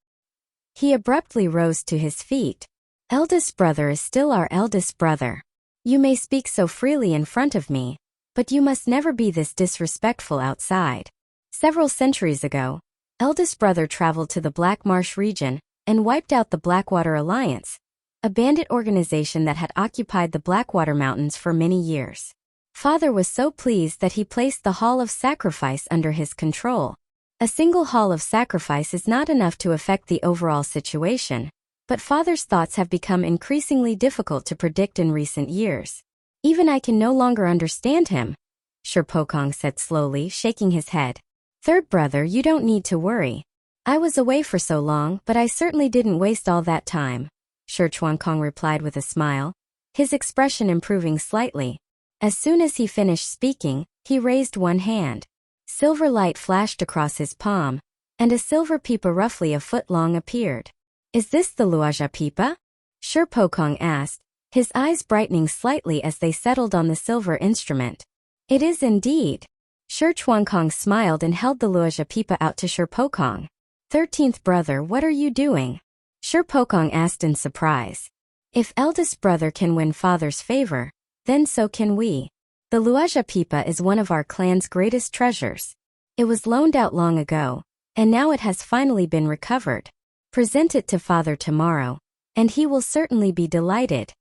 He abruptly rose to his feet. Eldest brother is still our eldest brother. You may speak so freely in front of me, but you must never be this disrespectful outside. Several centuries ago, eldest brother traveled to the Black Marsh region, and wiped out the Blackwater Alliance, a bandit organization that had occupied the Blackwater Mountains for many years. Father was so pleased that he placed the Hall of Sacrifice under his control. A single Hall of Sacrifice is not enough to affect the overall situation, but Father's thoughts have become increasingly difficult to predict in recent years. Even I can no longer understand him, Shi Pokong said slowly, shaking his head. Third brother, you don't need to worry. I was away for so long, but I certainly didn't waste all that time, Shi Chuankong replied with a smile, his expression improving slightly. As soon as he finished speaking, he raised one hand. Silver light flashed across his palm, and a silver pipa roughly a foot long appeared. Is this the Luaja pipa? Shi Pokong asked, his eyes brightening slightly as they settled on the silver instrument. It is indeed. Shi Chuankong smiled and held the Luaja pipa out to Shi Pokong. 13th brother, what are you doing? Shi Pokong asked in surprise. If eldest brother can win father's favor, then so can we. The Luaja pipa is one of our clan's greatest treasures. It was loaned out long ago, and now it has finally been recovered. Present it to father tomorrow, and he will certainly be delighted.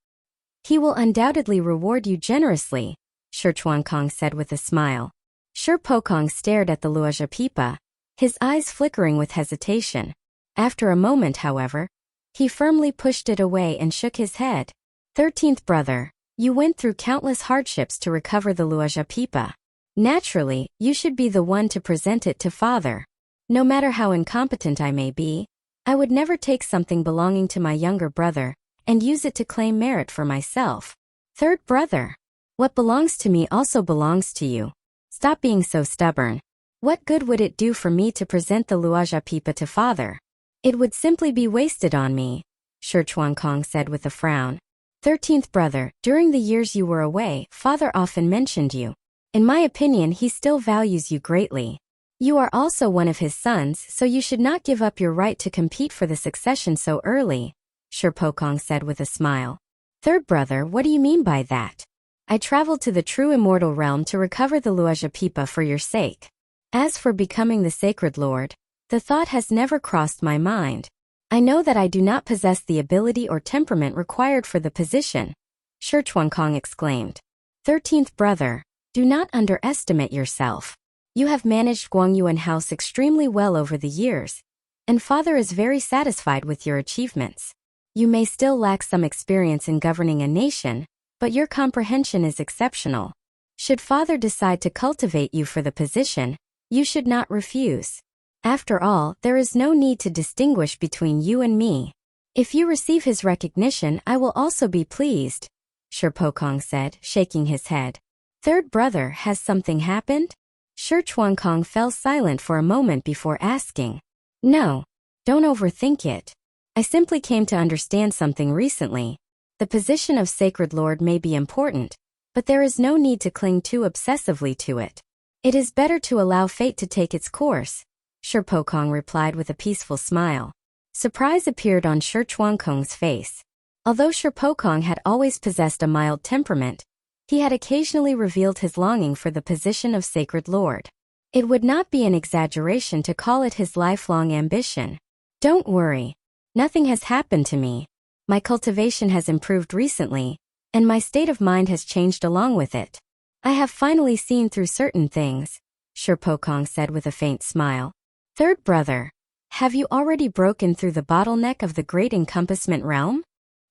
He will undoubtedly reward you generously, Shi Chuankong said with a smile. Shi Pokong stared at the Luaja pipa, his eyes flickering with hesitation. After a moment, however, he firmly pushed it away and shook his head. 13th brother, you went through countless hardships to recover the Luaja pipa. Naturally, you should be the one to present it to father. No matter how incompetent I may be, I would never take something belonging to my younger brother and use it to claim merit for myself. Third brother, what belongs to me also belongs to you. Stop being so stubborn. What good would it do for me to present the Luaja pipa to father? It would simply be wasted on me, Shi Chuankong said with a frown. 13th brother, during the years you were away, father often mentioned you. In my opinion, he still values you greatly. You are also one of his sons, so you should not give up your right to compete for the succession so early, Shi Pokong said with a smile. Third brother, what do you mean by that? I traveled to the true Immortal Realm to recover the Luaja pipa for your sake. As for becoming the Sacred Lord, the thought has never crossed my mind. I know that I do not possess the ability or temperament required for the position, Shi Chuankong exclaimed. 13th brother, do not underestimate yourself. You have managed Guangyuan House extremely well over the years, and father is very satisfied with your achievements. You may still lack some experience in governing a nation, but your comprehension is exceptional. Should father decide to cultivate you for the position, you should not refuse. After all, there is no need to distinguish between you and me. If you receive his recognition, I will also be pleased, Shi Pokong said, shaking his head. Third brother, has something happened? Shi Chuankong fell silent for a moment before asking. No. Don't overthink it. I simply came to understand something recently. The position of Sacred Lord may be important, but there is no need to cling too obsessively to it. It is better to allow fate to take its course, Shi Pokong replied with a peaceful smile. Surprise appeared on Shi Chuankong's face. Although Shi Pokong had always possessed a mild temperament, he had occasionally revealed his longing for the position of Sacred Lord. It would not be an exaggeration to call it his lifelong ambition. Don't worry. Nothing has happened to me. My cultivation has improved recently, and my state of mind has changed along with it. I have finally seen through certain things, Shi Pokong said with a faint smile. Third brother, have you already broken through the bottleneck of the Great Encompassment Realm?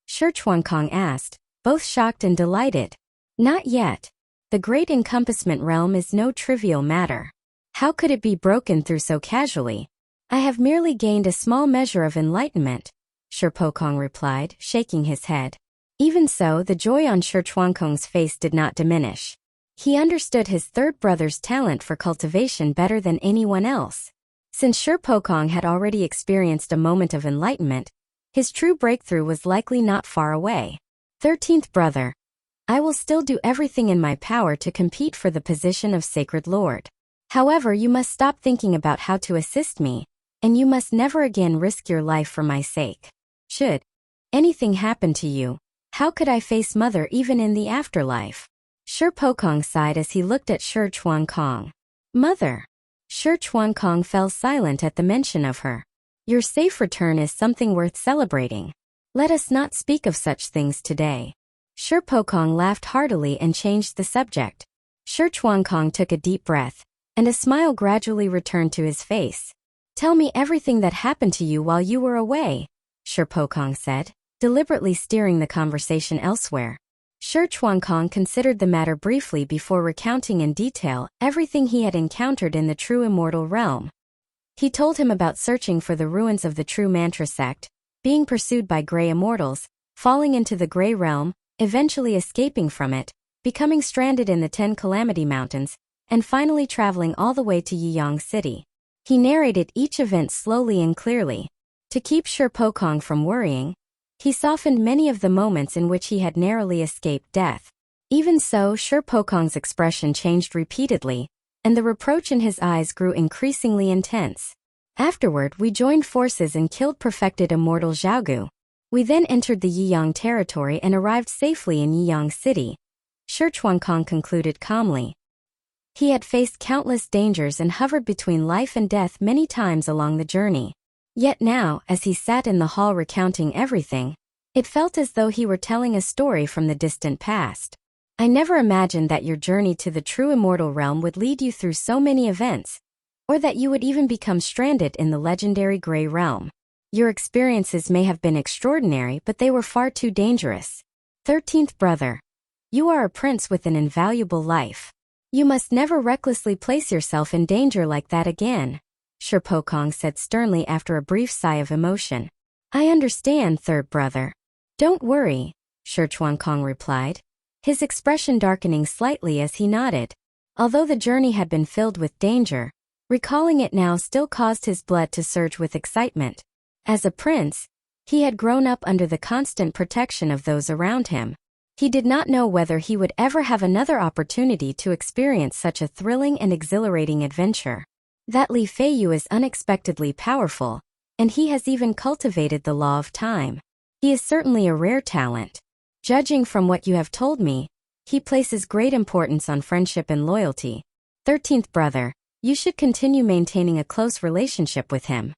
Shi Chuankong asked, both shocked and delighted. Not yet. The Great Encompassment Realm is no trivial matter. How could it be broken through so casually? I have merely gained a small measure of enlightenment, Shi Pokong replied, shaking his head. Even so, the joy on Shi Chuankong's face did not diminish. He understood his third brother's talent for cultivation better than anyone else. Since Shi Pokong had already experienced a moment of enlightenment, his true breakthrough was likely not far away. 13th brother, I will still do everything in my power to compete for the position of Sacred Lord. However, you must stop thinking about how to assist me, and you must never again risk your life for my sake. Should anything happen to you, how could I face mother even in the afterlife? Shi Pokong sighed as he looked at Shi Chuankong. Mother. Shi Chuankong fell silent at the mention of her. Your safe return is something worth celebrating. Let us not speak of such things today. Shi Pokong laughed heartily and changed the subject. Shi Chuankong took a deep breath, and a smile gradually returned to his face. Tell me everything that happened to you while you were away, Shi Pokong said, deliberately steering the conversation elsewhere. Shi Chuankong considered the matter briefly before recounting in detail everything he had encountered in the true Immortal Realm. He told him about searching for the ruins of the true mantra sect, being pursued by gray immortals, falling into the gray realm, eventually escaping from it, becoming stranded in the 10 Calamity Mountains, and finally traveling all the way to Yiyang City. He narrated each event slowly and clearly. To keep Shi Pokong from worrying, he softened many of the moments in which he had narrowly escaped death. Even so, Shi Pokong's expression changed repeatedly, and the reproach in his eyes grew increasingly intense. Afterward, we joined forces and killed perfected immortal Xiaogu. We then entered the Yiyang territory and arrived safely in Yiyang City, Shi Chuankong concluded calmly. He had faced countless dangers and hovered between life and death many times along the journey. Yet now, as he sat in the hall recounting everything, it felt as though he were telling a story from the distant past. I never imagined that your journey to the true immortal realm would lead you through so many events, or that you would even become stranded in the legendary Grey Realm. Your experiences may have been extraordinary, but they were far too dangerous. 13th brother. You are a prince with an invaluable life. You must never recklessly place yourself in danger like that again, Shi Pokong said sternly after a brief sigh of emotion. I understand, third brother. Don't worry, Shi Chuankong replied, his expression darkening slightly as he nodded. Although the journey had been filled with danger, recalling it now still caused his blood to surge with excitement. As a prince, he had grown up under the constant protection of those around him. He did not know whether he would ever have another opportunity to experience such a thrilling and exhilarating adventure. That Li Feiyu is unexpectedly powerful, and he has even cultivated the law of time. He is certainly a rare talent. Judging from what you have told me, he places great importance on friendship and loyalty. 13th brother, you should continue maintaining a close relationship with him.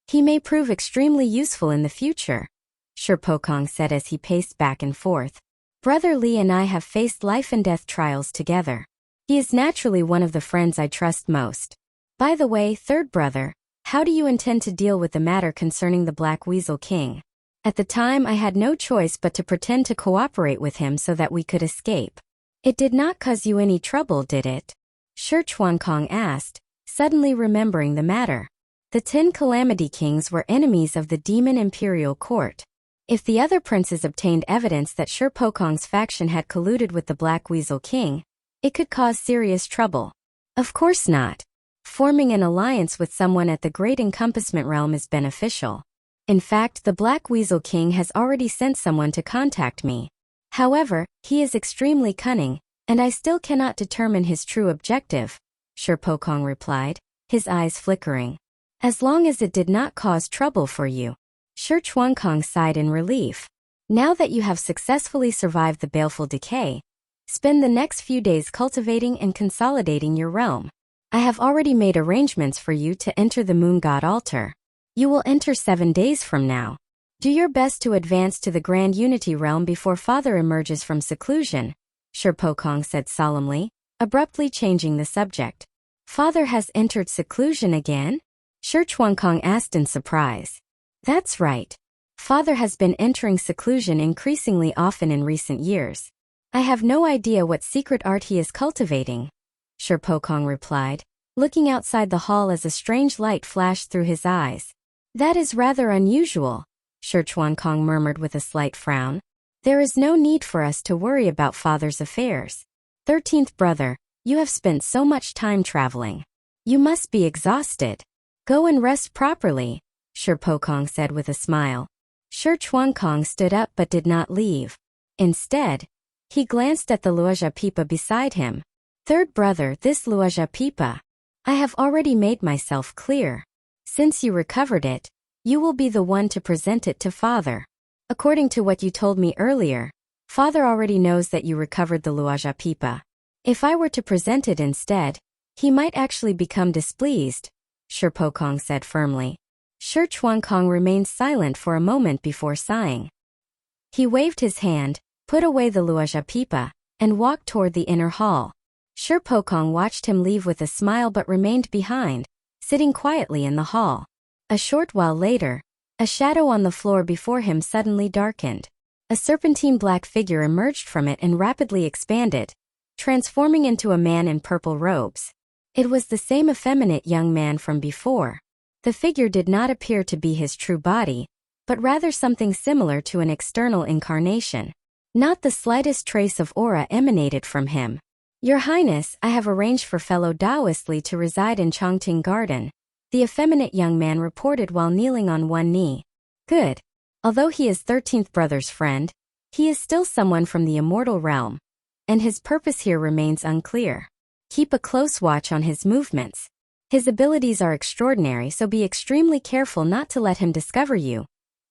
He may prove extremely useful in the future, Shi Pokong said as he paced back and forth. Brother Li and I have faced life and death trials together. He is naturally one of the friends I trust most. By the way, third brother, how do you intend to deal with the matter concerning the Black Weasel King? At the time I had no choice but to pretend to cooperate with him so that we could escape. It did not cause you any trouble, did it? Shi Chuankong asked, suddenly remembering the matter. The 10 Calamity Kings were enemies of the Demon Imperial Court. If the other princes obtained evidence that Shi Pokong's faction had colluded with the Black Weasel King, it could cause serious trouble. Of course not. Forming an alliance with someone at the Great Encompassment Realm is beneficial. In fact, the Black Weasel King has already sent someone to contact me. However, he is extremely cunning, and I still cannot determine his true objective, Shi Pokong replied, his eyes flickering. As long as it did not cause trouble for you. Shi Chuankong sighed in relief. Now that you have successfully survived the baleful decay, spend the next few days cultivating and consolidating your realm. I have already made arrangements for you to enter the Moon God Altar. You will enter 7 days from now. Do your best to advance to the Grand Unity Realm before Father emerges from seclusion, Shi Pokong said solemnly, abruptly changing the subject. Father has entered seclusion again? Shi Chuankong asked in surprise. That's right. Father has been entering seclusion increasingly often in recent years. I have no idea what secret art he is cultivating, Shi Pokong replied, looking outside the hall as a strange light flashed through his eyes. That is rather unusual, Shi Chuankong murmured with a slight frown. There is no need for us to worry about Father's affairs. 13th brother, you have spent so much time traveling. You must be exhausted. Go and rest properly, Shi Pokong said with a smile. Shi Chuankong stood up but did not leave. Instead, he glanced at the Luoja Pipa beside him. Third brother, this Luoja Pipa. I have already made myself clear. Since you recovered it, you will be the one to present it to Father. According to what you told me earlier, Father already knows that you recovered the Luoja Pipa. If I were to present it instead, he might actually become displeased, Shi Pokong said firmly. Shi Chuankong remained silent for a moment before sighing. He waved his hand, put away the Luoja Pipa, and walked toward the inner hall. Shi Pokong watched him leave with a smile but remained behind, sitting quietly in the hall. A short while later, a shadow on the floor before him suddenly darkened. A serpentine black figure emerged from it and rapidly expanded, transforming into a man in purple robes. It was the same effeminate young man from before. The figure did not appear to be his true body, but rather something similar to an external incarnation. Not the slightest trace of aura emanated from him. "Your Highness, I have arranged for fellow Taoist Li to reside in Chongqing Garden," the effeminate young man reported while kneeling on one knee. "Good. Although he is 13th brother's friend, he is still someone from the Immortal Realm, and his purpose here remains unclear. Keep a close watch on his movements. His abilities are extraordinary, so be extremely careful not to let him discover you,"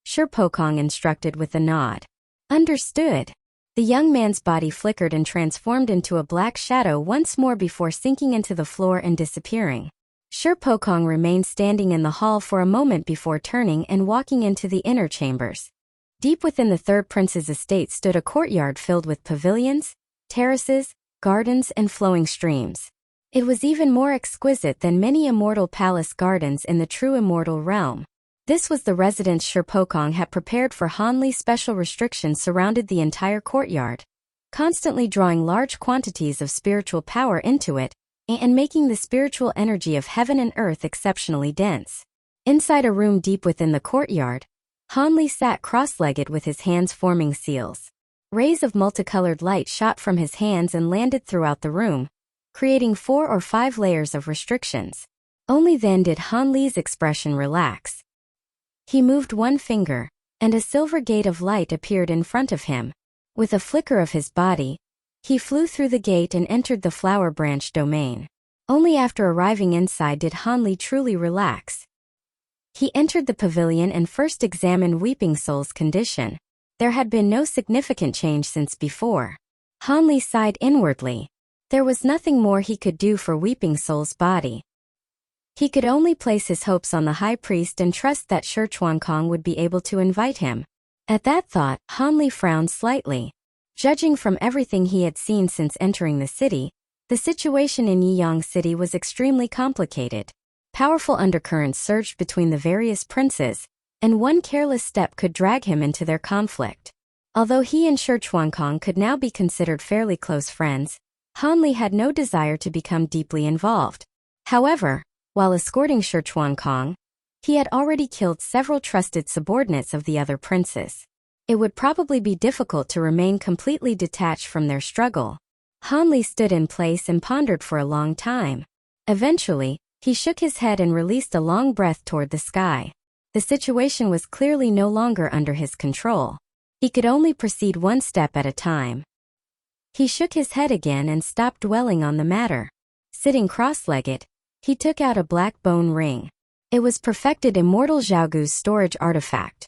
Shirpokong instructed with a nod. "Understood." The young man's body flickered and transformed into a black shadow once more before sinking into the floor and disappearing. Shirpokong remained standing in the hall for a moment before turning and walking into the inner chambers. Deep within the third prince's estate stood a courtyard filled with pavilions, terraces, gardens, and flowing streams. It was even more exquisite than many immortal palace gardens in the true Immortal Realm. This was the residence Shirpokong had prepared for Han Li. Special restrictions surrounded the entire courtyard, constantly drawing large quantities of spiritual power into it, and making the spiritual energy of heaven and earth exceptionally dense. Inside a room deep within the courtyard, Han Li sat cross-legged with his hands forming seals. Rays of multicolored light shot from his hands and landed throughout the room, creating 4 or 5 layers of restrictions. Only then did Han Li's expression relax. He moved one finger, and a silver gate of light appeared in front of him. With a flicker of his body, he flew through the gate and entered the flower branch domain. Only after arriving inside did Han Li truly relax. He entered the pavilion and first examined Weeping Soul's condition. There had been no significant change since before. Han Li sighed inwardly. There was nothing more he could do for Weeping Soul's body. He could only place his hopes on the high priest and trust that Shirchuankong would be able to invite him. At that thought, Han Li frowned slightly. Judging from everything he had seen since entering the city, the situation in Yiyang City was extremely complicated. Powerful undercurrents surged between the various princes, and one careless step could drag him into their conflict. Although he and Shirchuankong could now be considered fairly close friends, Han Li had no desire to become deeply involved. However, while escorting Shirchuankong, he had already killed several trusted subordinates of the other princes. It would probably be difficult to remain completely detached from their struggle. Han Li stood in place and pondered for a long time. Eventually, he shook his head and released a long breath toward the sky. The situation was clearly no longer under his control. He could only proceed one step at a time. He shook his head again and stopped dwelling on the matter. Sitting cross-legged, he took out a black bone ring. It was perfected Immortal Zhaogu's storage artifact.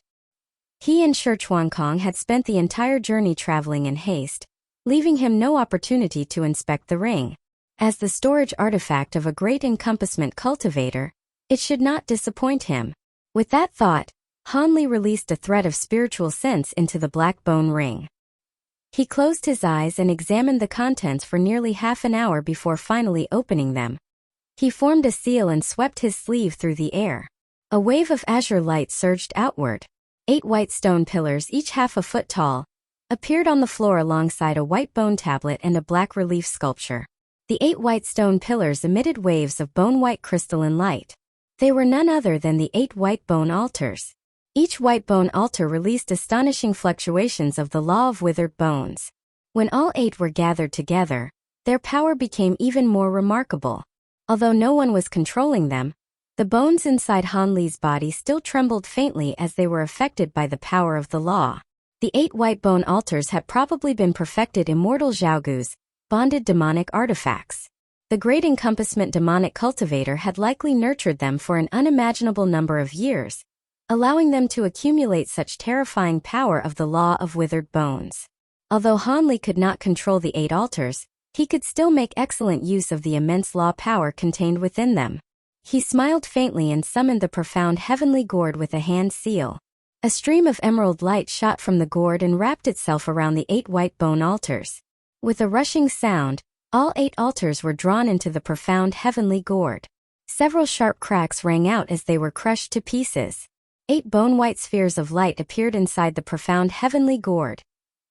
He and Shirchuankong had spent the entire journey traveling in haste, leaving him no opportunity to inspect the ring. As the storage artifact of a great encompassment cultivator, it should not disappoint him. With that thought, Han Li released a thread of spiritual sense into the black bone ring. He closed his eyes and examined the contents for nearly half an hour before finally opening them. He formed a seal and swept his sleeve through the air. A wave of azure light surged outward. 8 white stone pillars, each half a foot tall, appeared on the floor alongside a white bone tablet and a black relief sculpture. The 8 white stone pillars emitted waves of bone-white crystalline light. They were none other than the 8 white bone altars. Each white bone altar released astonishing fluctuations of the law of withered bones. When all 8 were gathered together, their power became even more remarkable. Although no one was controlling them, the bones inside Han Li's body still trembled faintly as they were affected by the power of the law. The 8 white bone altars had probably been perfected Immortal Zhaogu's bonded demonic artifacts. The great encompassment demonic cultivator had likely nurtured them for an unimaginable number of years, allowing them to accumulate such terrifying power of the law of withered bones. Although Han Li could not control the 8 altars, he could still make excellent use of the immense law power contained within them. He smiled faintly and summoned the profound heavenly gourd with a hand seal. A stream of emerald light shot from the gourd and wrapped itself around the 8 white bone altars. With a rushing sound, all 8 altars were drawn into the profound heavenly gourd. Several sharp cracks rang out as they were crushed to pieces. 8 bone-white spheres of light appeared inside the profound heavenly gourd,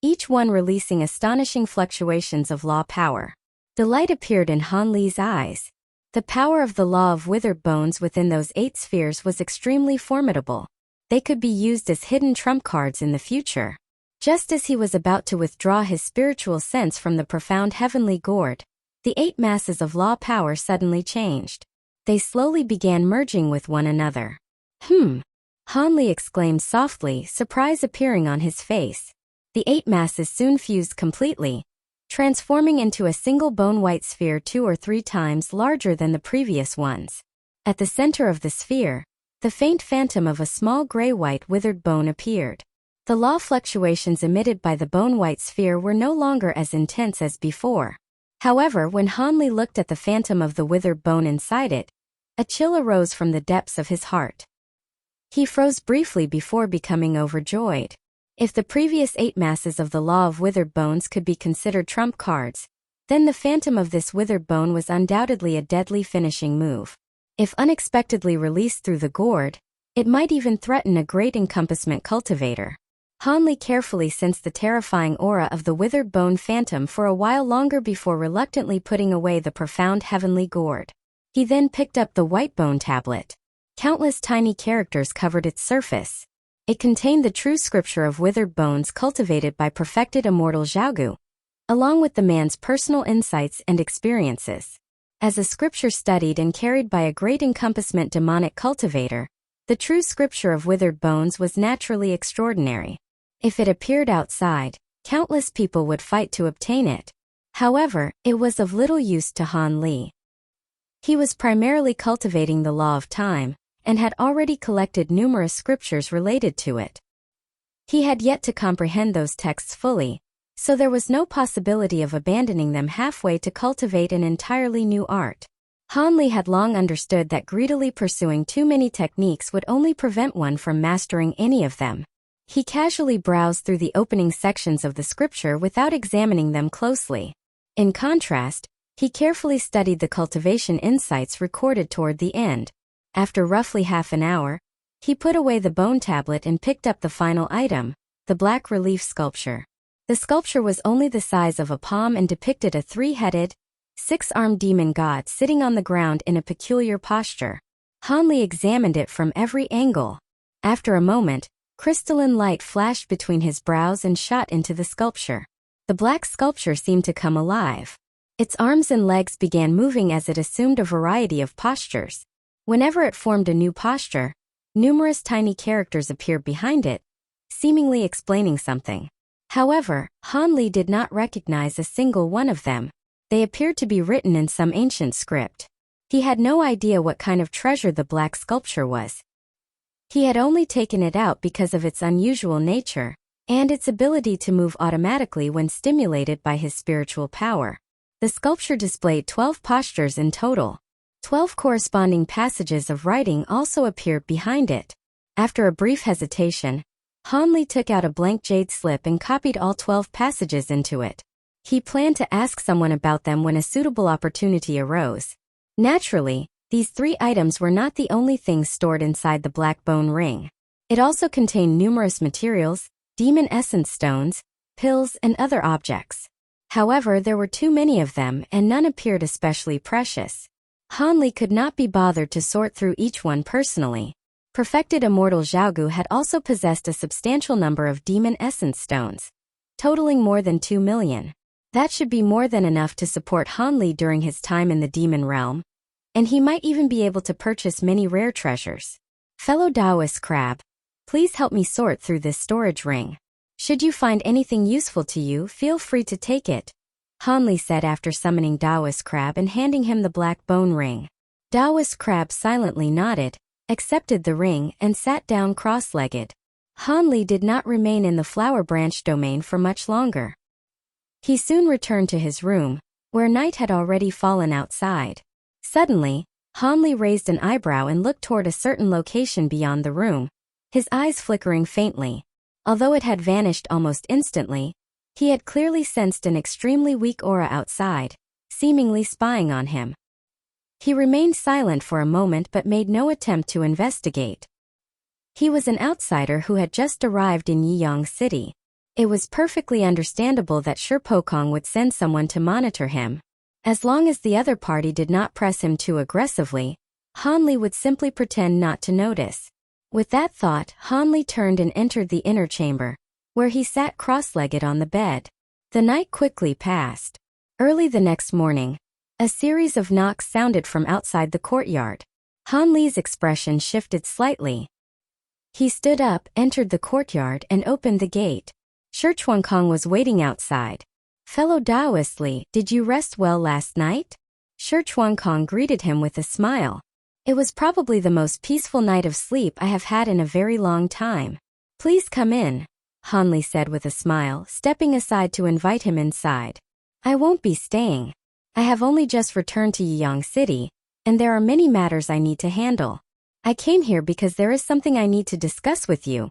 each one releasing astonishing fluctuations of law power. The light appeared in Han Li's eyes. The power of the law of withered bones within those 8 spheres was extremely formidable. They could be used as hidden trump cards in the future. Just as he was about to withdraw his spiritual sense from the profound heavenly gourd, the 8 masses of law power suddenly changed. They slowly began merging with one another. Hanli exclaimed softly, surprise appearing on his face. The 8 masses soon fused completely, transforming into a single bone-white sphere 2 or 3 times larger than the previous ones. At the center of the sphere, the faint phantom of a small gray-white withered bone appeared. The law fluctuations emitted by the bone-white sphere were no longer as intense as before. However, when Hanli looked at the phantom of the withered bone inside it, a chill arose from the depths of his heart. He froze briefly before becoming overjoyed. If the previous 8 masses of the law of withered bones could be considered trump cards, then the phantom of this withered bone was undoubtedly a deadly finishing move. If unexpectedly released through the gourd, it might even threaten a great encompassment cultivator. Hanli carefully sensed the terrifying aura of the withered bone phantom for a while longer before reluctantly putting away the profound heavenly gourd. He then picked up the white bone tablet. Countless tiny characters covered its surface. It contained the true scripture of withered bones cultivated by perfected immortal Xiaogu, along with the man's personal insights and experiences. As a scripture studied and carried by a great encompassment demonic cultivator, the true scripture of withered bones was naturally extraordinary. If it appeared outside, countless people would fight to obtain it. However, it was of little use to Hanli. He was primarily cultivating the law of time, and had already collected numerous scriptures related to it. He had yet to comprehend those texts fully, so there was no possibility of abandoning them halfway to cultivate an entirely new art. Hanli had long understood that greedily pursuing too many techniques would only prevent one from mastering any of them. He casually browsed through the opening sections of the scripture without examining them closely. In contrast, he carefully studied the cultivation insights recorded toward the end. After roughly half an hour, he put away the bone tablet and picked up the final item, the black relief sculpture. The sculpture was only the size of a palm and depicted a 3-headed, 6-armed demon god sitting on the ground in a peculiar posture. Hanli examined it from every angle. After a moment, crystalline light flashed between his brows and shot into the sculpture. The black sculpture seemed to come alive. Its arms and legs began moving as it assumed a variety of postures. Whenever it formed a new posture, numerous tiny characters appeared behind it, seemingly explaining something. However, Hanli did not recognize a single one of them. They appeared to be written in some ancient script. He had no idea what kind of treasure the black sculpture was. He had only taken it out because of its unusual nature, and its ability to move automatically when stimulated by his spiritual power. The sculpture displayed 12 postures in total. 12 corresponding passages of writing also appeared behind it. After a brief hesitation, Hanli took out a blank jade slip and copied all 12 passages into it. He planned to ask someone about them when a suitable opportunity arose. Naturally, these 3 items were not the only things stored inside the black bone ring. It also contained numerous materials, demon essence stones, pills, and other objects. However, there were too many of them and none appeared especially precious. Hanli could not be bothered to sort through each one personally. Perfected immortal Xiaogu had also possessed a substantial number of demon essence stones, totaling more than 2 million. That should be more than enough to support Hanli during his time in the demon realm, and he might even be able to purchase many rare treasures. Fellow Taoist crab, please help me sort through this storage ring. Should you find anything useful to you, feel free to take it, Hanli said after summoning Taoist crab and handing him the black bone ring. Taoist crab silently nodded, accepted the ring, and sat down cross-legged. Hanli did not remain in the flower branch domain for much longer. He soon returned to his room, where night had already fallen outside. Suddenly, Hanli raised an eyebrow and looked toward a certain location beyond the room, his eyes flickering faintly. Although it had vanished almost instantly, he had clearly sensed an extremely weak aura outside, seemingly spying on him. He remained silent for a moment but made no attempt to investigate. He was an outsider who had just arrived in Yiyang City. It was perfectly understandable that Shirpokong would send someone to monitor him. As long as the other party did not press him too aggressively, Hanli would simply pretend not to notice. With that thought, Hanli turned and entered the inner chamber, where he sat cross-legged on the bed. The night quickly passed. Early the next morning, a series of knocks sounded from outside the courtyard. Hanli's expression shifted slightly. He stood up, entered the courtyard, and opened the gate. Shi Chuankong was waiting outside. "Fellow Taoist Li, did you rest well last night?" Shi Chuankong greeted him with a smile. "It was probably the most peaceful night of sleep I have had in a very long time. Please come in," Hanli said with a smile, stepping aside to invite him inside. "I won't be staying. I have only just returned to Yiyang City, and there are many matters I need to handle. I came here because there is something I need to discuss with you,"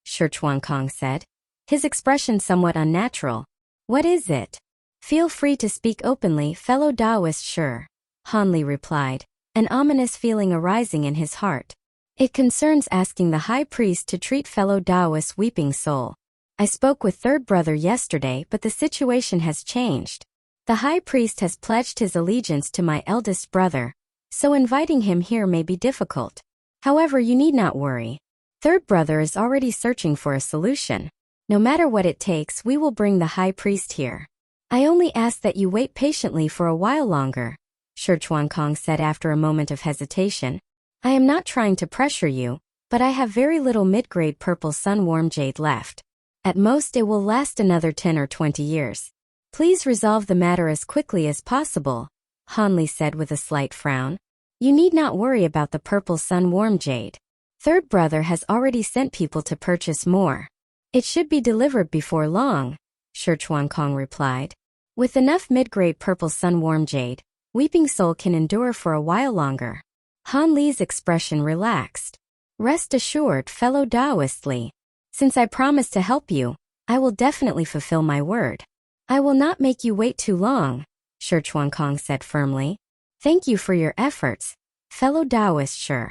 Shi Chuankong said, his expression somewhat unnatural. "What is it?" "Feel free to speak openly, fellow Taoist Shi," Hanli replied, an ominous feeling arising in his heart. "It concerns asking the high priest to treat fellow Taoist Weeping Soul. I spoke with third brother yesterday, but the situation has changed. The high priest has pledged his allegiance to my eldest brother, so inviting him here may be difficult. However, you need not worry. Third brother is already searching for a solution. No matter what it takes, we will bring the high priest here. I only ask that you wait patiently for a while longer," Shi Chuankong said after a moment of hesitation. "I am not trying to pressure you, but I have very little mid-grade purple sun-warm jade left. At most it will last another 10 or 20 years. Please resolve the matter as quickly as possible," Hanli said with a slight frown. "You need not worry about the purple sun-warm jade. Third brother has already sent people to purchase more. It should be delivered before long," Shi Chuankong replied. "With enough mid-grade purple sun-warm jade, Weeping Soul can endure for a while longer." Hanli's expression relaxed. "Rest assured, fellow Taoist Li. Since I promised to help you, I will definitely fulfill my word. I will not make you wait too long," Shi Chuankong said firmly. "Thank you for your efforts, fellow Taoist Shi."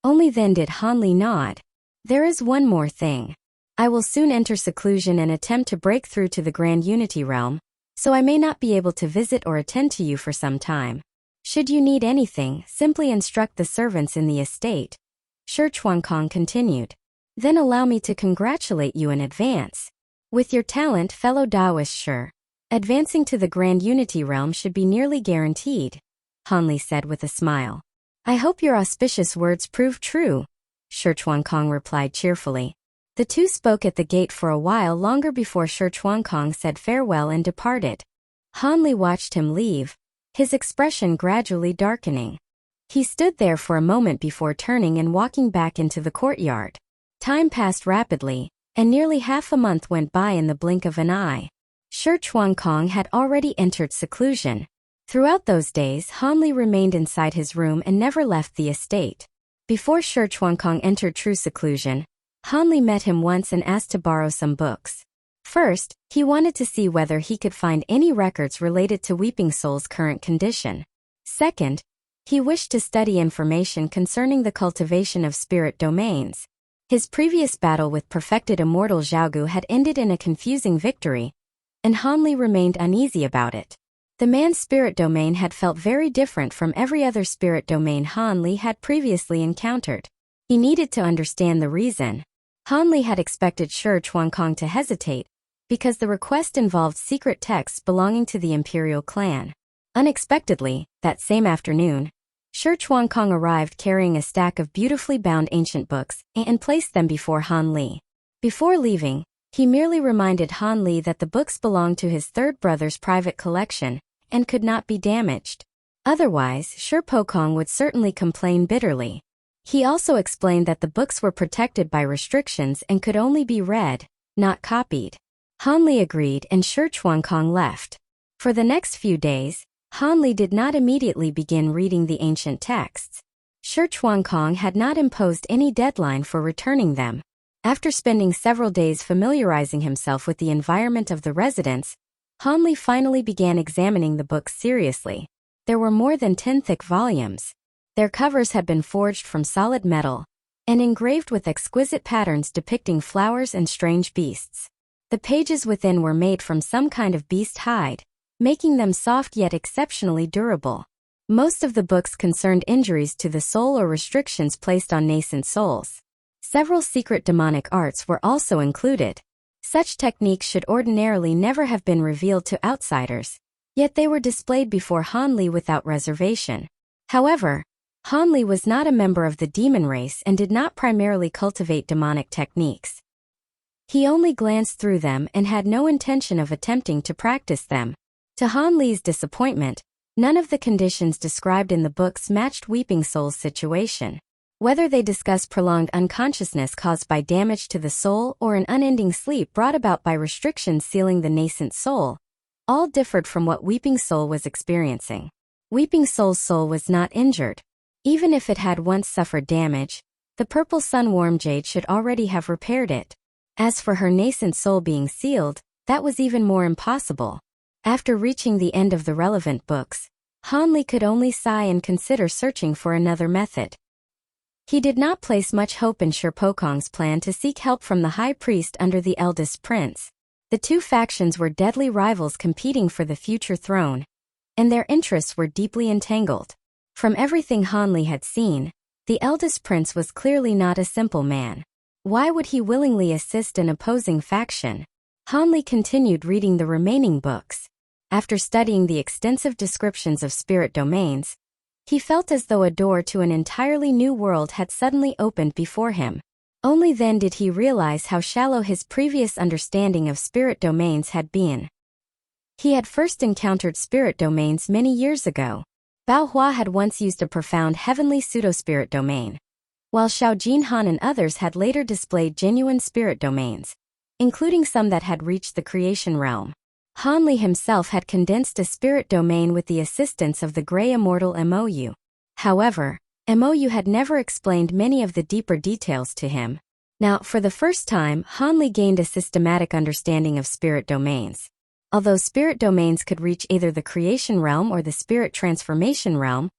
Only then did Hanli nod. "There is one more thing. I will soon enter seclusion and attempt to break through to the Grand Unity Realm, so I may not be able to visit or attend to you for some time. Should you need anything, simply instruct the servants in the estate," Shi Chuankong continued. "Then allow me to congratulate you in advance. With your talent, fellow Taoist Shi, advancing to the Grand Unity Realm should be nearly guaranteed," Hanli said with a smile. "I hope your auspicious words prove true," Shi Chuankong replied cheerfully. The two spoke at the gate for a while longer before Shi Chuankong said farewell and departed. Hanli watched him leave, his expression gradually darkening. He stood there for a moment before turning and walking back into the courtyard. Time passed rapidly, and nearly half a month went by in the blink of an eye. Shi Chuankong had already entered seclusion. Throughout those days, Hanli remained inside his room and never left the estate. Before Shi Chuankong entered true seclusion, Hanli met him once and asked to borrow some books. First, he wanted to see whether he could find any records related to Weeping Soul's current condition. Second, he wished to study information concerning the cultivation of spirit domains. His previous battle with perfected immortal Xiaogu had ended in a confusing victory, and Hanli remained uneasy about it. The man's spirit domain had felt very different from every other spirit domain Hanli had previously encountered. He needed to understand the reason. Hanli had expected Shi Chuankong to hesitate, because the request involved secret texts belonging to the imperial clan. Unexpectedly, that same afternoon, Shi Chuankong arrived carrying a stack of beautifully bound ancient books and placed them before Hanli. Before leaving, he merely reminded Hanli that the books belonged to his third brother's private collection and could not be damaged. Otherwise, Shi Pokong would certainly complain bitterly. He also explained that the books were protected by restrictions and could only be read, not copied. Hanli agreed and Shi Chuankong left. For the next few days, Hanli did not immediately begin reading the ancient texts. Shi Chuankong had not imposed any deadline for returning them. After spending several days familiarizing himself with the environment of the residence, Hanli finally began examining the books seriously. There were more than 10 thick volumes. Their covers had been forged from solid metal and engraved with exquisite patterns depicting flowers and strange beasts. The pages within were made from some kind of beast hide, making them soft yet exceptionally durable. Most of the books concerned injuries to the soul or restrictions placed on nascent souls. Several secret demonic arts were also included. Such techniques should ordinarily never have been revealed to outsiders, yet they were displayed before Han Li without reservation. However, Han Li was not a member of the demon race and did not primarily cultivate demonic techniques. He only glanced through them and had no intention of attempting to practice them. To Han Li's disappointment, none of the conditions described in the books matched Weeping Soul's situation. Whether they discuss prolonged unconsciousness caused by damage to the soul or an unending sleep brought about by restrictions sealing the nascent soul, all differed from what Weeping Soul was experiencing. Weeping Soul's soul was not injured. Even if it had once suffered damage, the purple sun worm jade should already have repaired it. As for her nascent soul being sealed, that was even more impossible. After reaching the end of the relevant books, Han Li could only sigh and consider searching for another method. He did not place much hope in Shi Pokong's plan to seek help from the high priest under the eldest prince. The two factions were deadly rivals competing for the future throne, and their interests were deeply entangled. From everything Han Li had seen, the eldest prince was clearly not a simple man. Why would he willingly assist an opposing faction? Han Li continued reading the remaining books. After studying the extensive descriptions of spirit domains, he felt as though a door to an entirely new world had suddenly opened before him. Only then did he realize how shallow his previous understanding of spirit domains had been. He had first encountered spirit domains many years ago. Bao Hua had once used a profound heavenly pseudo-spirit domain, while Xiao Jinhan and others had later displayed genuine spirit domains, including some that had reached the creation realm. Han Li himself had condensed a spirit domain with the assistance of the Grey Immortal MOU. However, MOU had never explained many of the deeper details to him. Now, for the first time, Han Li gained a systematic understanding of spirit domains. Although spirit domains could reach either the creation realm or the spirit transformation realm,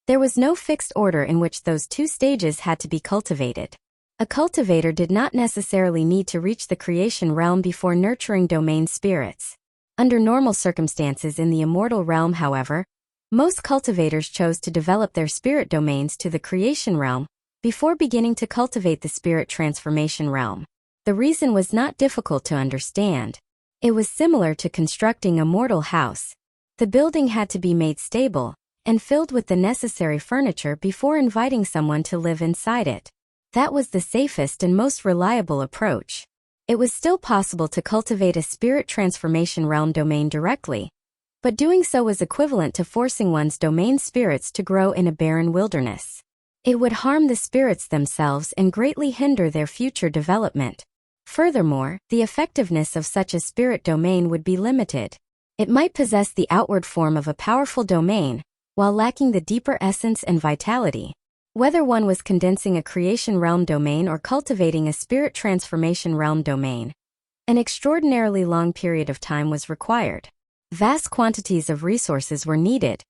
there was no fixed order in which those two stages had to be cultivated. A cultivator did not necessarily need to reach the creation realm before nurturing domain spirits. Under normal circumstances in the immortal realm, however, most cultivators chose to develop their spirit domains to the creation realm before beginning to cultivate the spirit transformation realm. The reason was not difficult to understand. It was similar to constructing a mortal house. The building had to be made stable and filled with the necessary furniture before inviting someone to live inside it. That was the safest and most reliable approach. It was still possible to cultivate a spirit transformation realm domain directly, but doing so was equivalent to forcing one's domain spirits to grow in a barren wilderness. It would harm the spirits themselves and greatly hinder their future development. Furthermore, the effectiveness of such a spirit domain would be limited. It might possess the outward form of a powerful domain, while lacking the deeper essence and vitality. Whether one was condensing a creation realm domain or cultivating a spirit transformation realm domain, an extraordinarily long period of time was required. Vast quantities of resources were needed,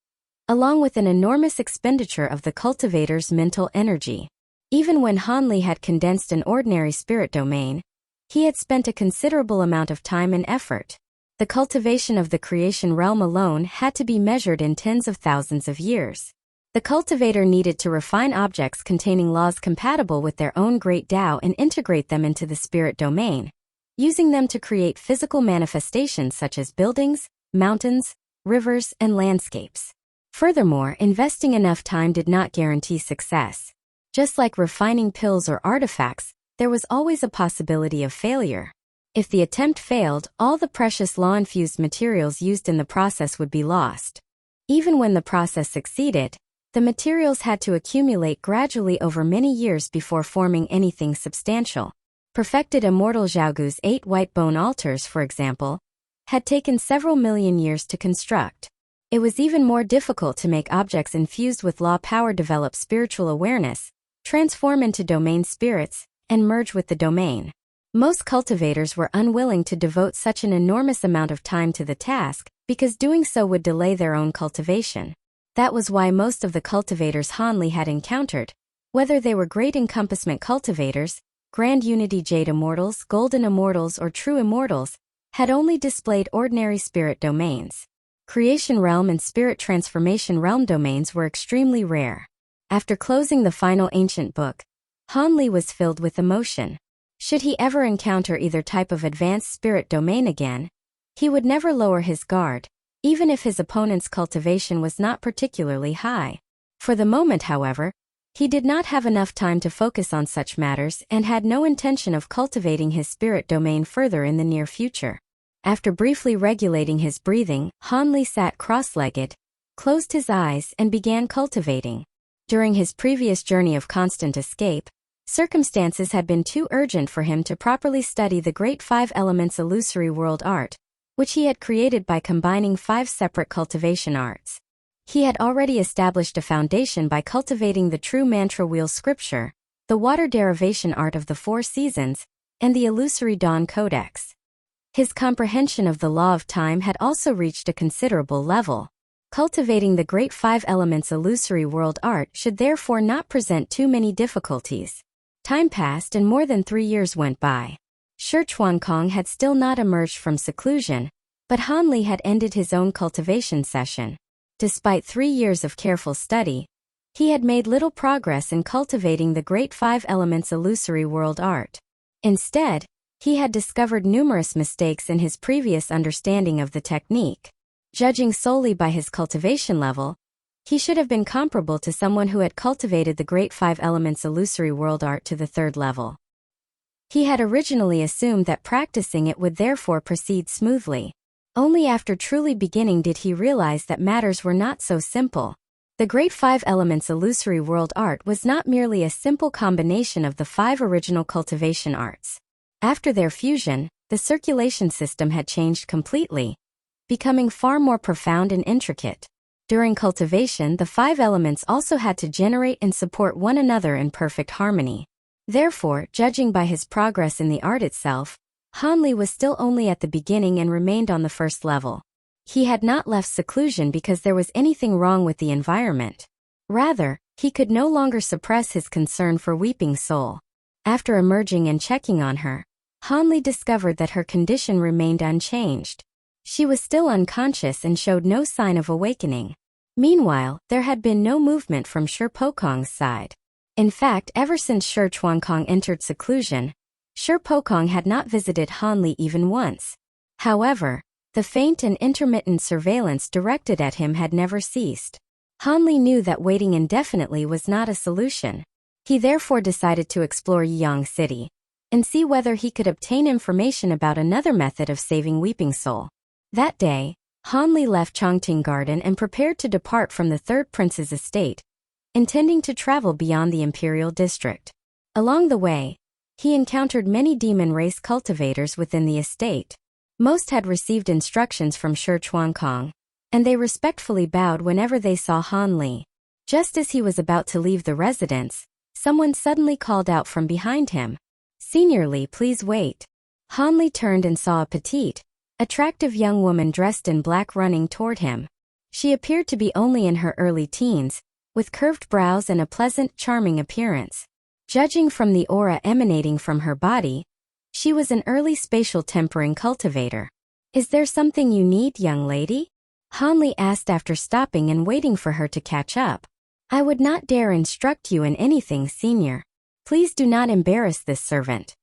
along with an enormous expenditure of the cultivator's mental energy. Even when Han Li had condensed an ordinary spirit domain, he had spent a considerable amount of time and effort. The cultivation of the creation realm alone had to be measured in tens of thousands of years. The cultivator needed to refine objects containing laws compatible with their own great Tao and integrate them into the spirit domain, using them to create physical manifestations such as buildings, mountains, rivers, and landscapes. Furthermore, investing enough time did not guarantee success. Just like refining pills or artifacts, there was always a possibility of failure. If the attempt failed, all the precious law-infused materials used in the process would be lost. Even when the process succeeded, the materials had to accumulate gradually over many years before forming anything substantial. Perfected Immortal Xiaogu's 8 white bone altars, for example, had taken several million years to construct. It was even more difficult to make objects infused with law power develop spiritual awareness, transform into domain spirits, and merge with the domain. Most cultivators were unwilling to devote such an enormous amount of time to the task, because doing so would delay their own cultivation. That was why most of the cultivators Han Li had encountered, whether they were Great Encompassment cultivators, Grand Unity Jade Immortals, Golden Immortals, or True Immortals, had only displayed ordinary spirit domains. Creation Realm and Spirit Transformation Realm domains were extremely rare. After closing the final ancient book, Han Li was filled with emotion. Should he ever encounter either type of advanced spirit domain again, he would never lower his guard, even if his opponent's cultivation was not particularly high. For the moment, however, he did not have enough time to focus on such matters and had no intention of cultivating his spirit domain further in the near future. After briefly regulating his breathing, Han Li sat cross-legged, closed his eyes and began cultivating. During his previous journey of constant escape, circumstances had been too urgent for him to properly study the Great Five Elements illusory world art, which he had created by combining 5 separate cultivation arts. He had already established a foundation by cultivating the true mantra wheel scripture, the water derivation art of the 4 seasons, and the illusory dawn codex. His comprehension of the law of time had also reached a considerable level. Cultivating the Great Five Elements illusory world art should therefore not present too many difficulties. Time passed and more than 3 years went by. Shi Chuankong had still not emerged from seclusion, but Han Li had ended his own cultivation session. Despite 3 years of careful study, he had made little progress in cultivating the Great Five Elements illusory world art. Instead, he had discovered numerous mistakes in his previous understanding of the technique. Judging solely by his cultivation level, he should have been comparable to someone who had cultivated the Great Five Elements illusory world art to the 3rd level. He had originally assumed that practicing it would therefore proceed smoothly. Only after truly beginning did he realize that matters were not so simple. The Great Five Elements illusory world art was not merely a simple combination of the 5 original cultivation arts. After their fusion, the circulation system had changed completely, becoming far more profound and intricate. During cultivation, the 5 elements also had to generate and support one another in perfect harmony. Therefore, judging by his progress in the art itself, Han Li was still only at the beginning and remained on the 1st level. He had not left seclusion because there was anything wrong with the environment. Rather, he could no longer suppress his concern for Weeping Soul. After emerging and checking on her, Han Li discovered that her condition remained unchanged. She was still unconscious and showed no sign of awakening. Meanwhile, there had been no movement from Shi Pokong's side. In fact, ever since Shi Chuankong entered seclusion, Shi Pokong had not visited Han Li even once. However, the faint and intermittent surveillance directed at him had never ceased. Han Li knew that waiting indefinitely was not a solution. He therefore decided to explore Yiyang City and see whether he could obtain information about another method of saving Weeping Soul. That day, Han Li left Chongting Garden and prepared to depart from the 3rd prince's estate, intending to travel beyond the imperial district. Along the way, he encountered many demon race cultivators within the estate. Most had received instructions from Shi Chuankong, and they respectfully bowed whenever they saw Han Li. Just as he was about to leave the residence, someone suddenly called out from behind him, "Senior Li, please wait." Han Li turned and saw a petite, attractive young woman dressed in black running toward him. She appeared to be only in her early teens, with curved brows and a pleasant, charming appearance. Judging from the aura emanating from her body, she was an early spatial tempering cultivator. "Is there something you need, young lady?" Han Li asked after stopping and waiting for her to catch up. "I would not dare instruct you in anything, senior. Please do not embarrass this servant.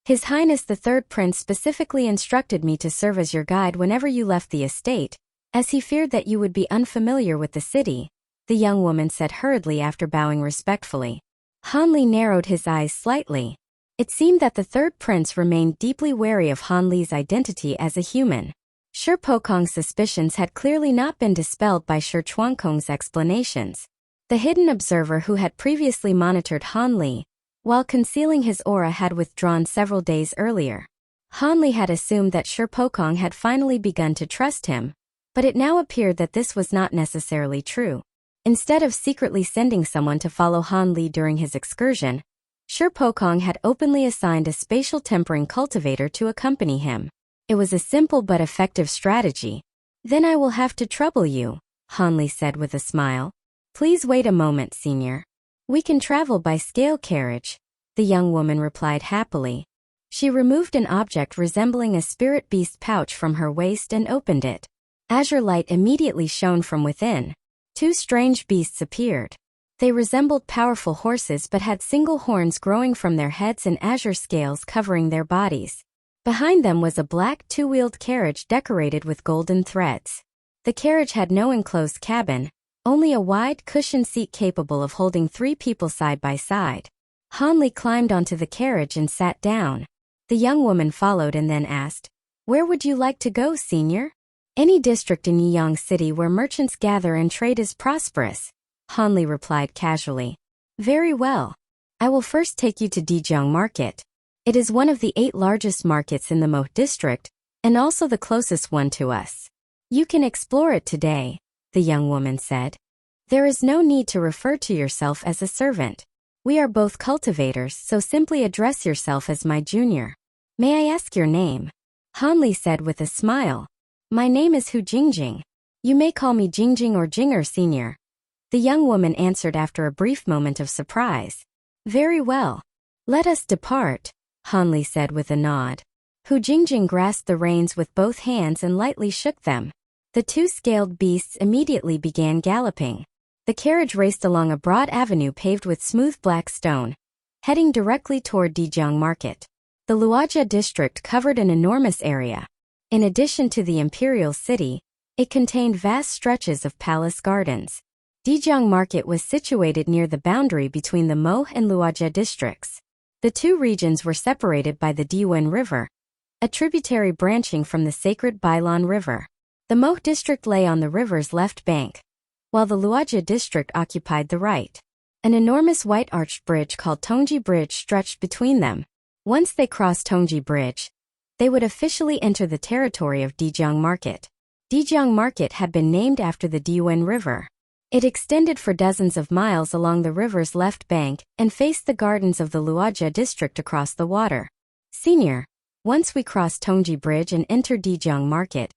His Highness the 3rd Prince specifically instructed me to serve as your guide whenever you left the estate, as he feared that you would be unfamiliar with the city," the young woman said hurriedly after bowing respectfully. Han Li narrowed his eyes slightly. It seemed that the 3rd Prince remained deeply wary of Han Li's identity as a human. Shi Pokong's suspicions had clearly not been dispelled by Shi Chuankong's explanations. The hidden observer who had previously monitored Han Li, while concealing his aura, had withdrawn several days earlier. Han Li had assumed that Shi Pokong had finally begun to trust him, but it now appeared that this was not necessarily true. Instead of secretly sending someone to follow Han Li during his excursion, Shi Pokong had openly assigned a spatial tempering cultivator to accompany him. It was a simple but effective strategy. "Then I will have to trouble you," Han Li said with a smile. "Please wait a moment, senior. We can travel by scale carriage," the young woman replied happily. She removed an object resembling a spirit beast pouch from her waist and opened it. Azure light immediately shone from within. Two strange beasts appeared. They resembled powerful horses but had single horns growing from their heads and azure scales covering their bodies. Behind them was a black two-wheeled carriage decorated with golden threads. The carriage had no enclosed cabin, only a wide, cushioned seat capable of holding 3 people side by side. Hanli climbed onto the carriage and sat down. The young woman followed and then asked, "Where would you like to go, senior?" "Any district in Yiyang City where merchants gather and trade is prosperous," Hanli replied casually. "Very well. I will first take you to Dijiang Market. It is one of the 8 largest markets in the Mo district, and also the closest one to us. You can explore it today," the young woman said. "There is no need to refer to yourself as a servant. We are both cultivators, so simply address yourself as my junior." "May I ask your name?" Hanli said with a smile. "My name is Hu Jingjing. You may call me Jingjing or Jinger Senior," the young woman answered after a brief moment of surprise. "Very well. Let us depart," Hanli said with a nod. Hu Jingjing grasped the reins with both hands and lightly shook them. The 2 scaled beasts immediately began galloping. The carriage raced along a broad avenue paved with smooth black stone, heading directly toward Dijiang Market. The Luojia district covered an enormous area. In addition to the imperial city, it contained vast stretches of palace gardens. Dijiang Market was situated near the boundary between the Mo and Luojia districts. The 2 regions were separated by the Diwen River, a tributary branching from the sacred Bailan River. The Mo district lay on the river's left bank, while the Luojia district occupied the right. An enormous white-arched bridge called Tongji Bridge stretched between them. Once they crossed Tongji Bridge, they would officially enter the territory of Dijiang Market. Dijiang Market had been named after the Diwen River. It extended for dozens of miles along the river's left bank and faced the gardens of the Luojia district across the water. "Senior, once we cross Tongji Bridge and enter Dijiang Market,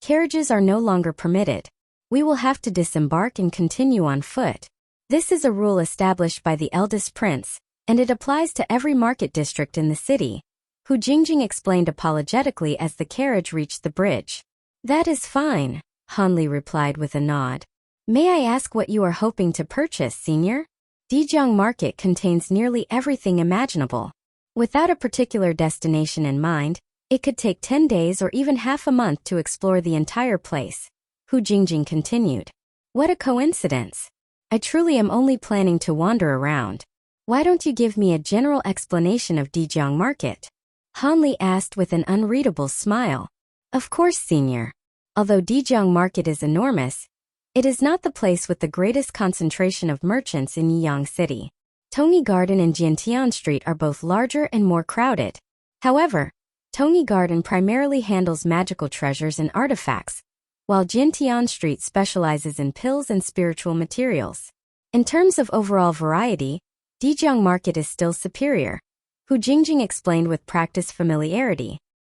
carriages are no longer permitted. We will have to disembark and continue on foot. This is a rule established by the eldest prince, and it applies to every market district in the city," Hu Jingjing explained apologetically as the carriage reached the bridge. "That is fine," Hanli replied with a nod. "May I ask what you are hoping to purchase, senior?" Dijiang Market contains nearly everything imaginable. Without a particular destination in mind, it could take 10 days or even half a month to explore the entire place, Hu Jingjing continued. "What a coincidence. I truly am only planning to wander around. Why don't you give me a general explanation of Dijiang Market?" Hanli asked with an unreadable smile. "Of course, senior. Although Dijiang Market is enormous, it is not the place with the greatest concentration of merchants in Yiyang City. Tongyi Garden and Jiantian Street are both larger and more crowded. However, Tongyi Garden primarily handles magical treasures and artifacts, while Jiantian Street specializes in pills and spiritual materials. In terms of overall variety, Dijiang Market is still superior," Hu Jingjing explained with practiced familiarity.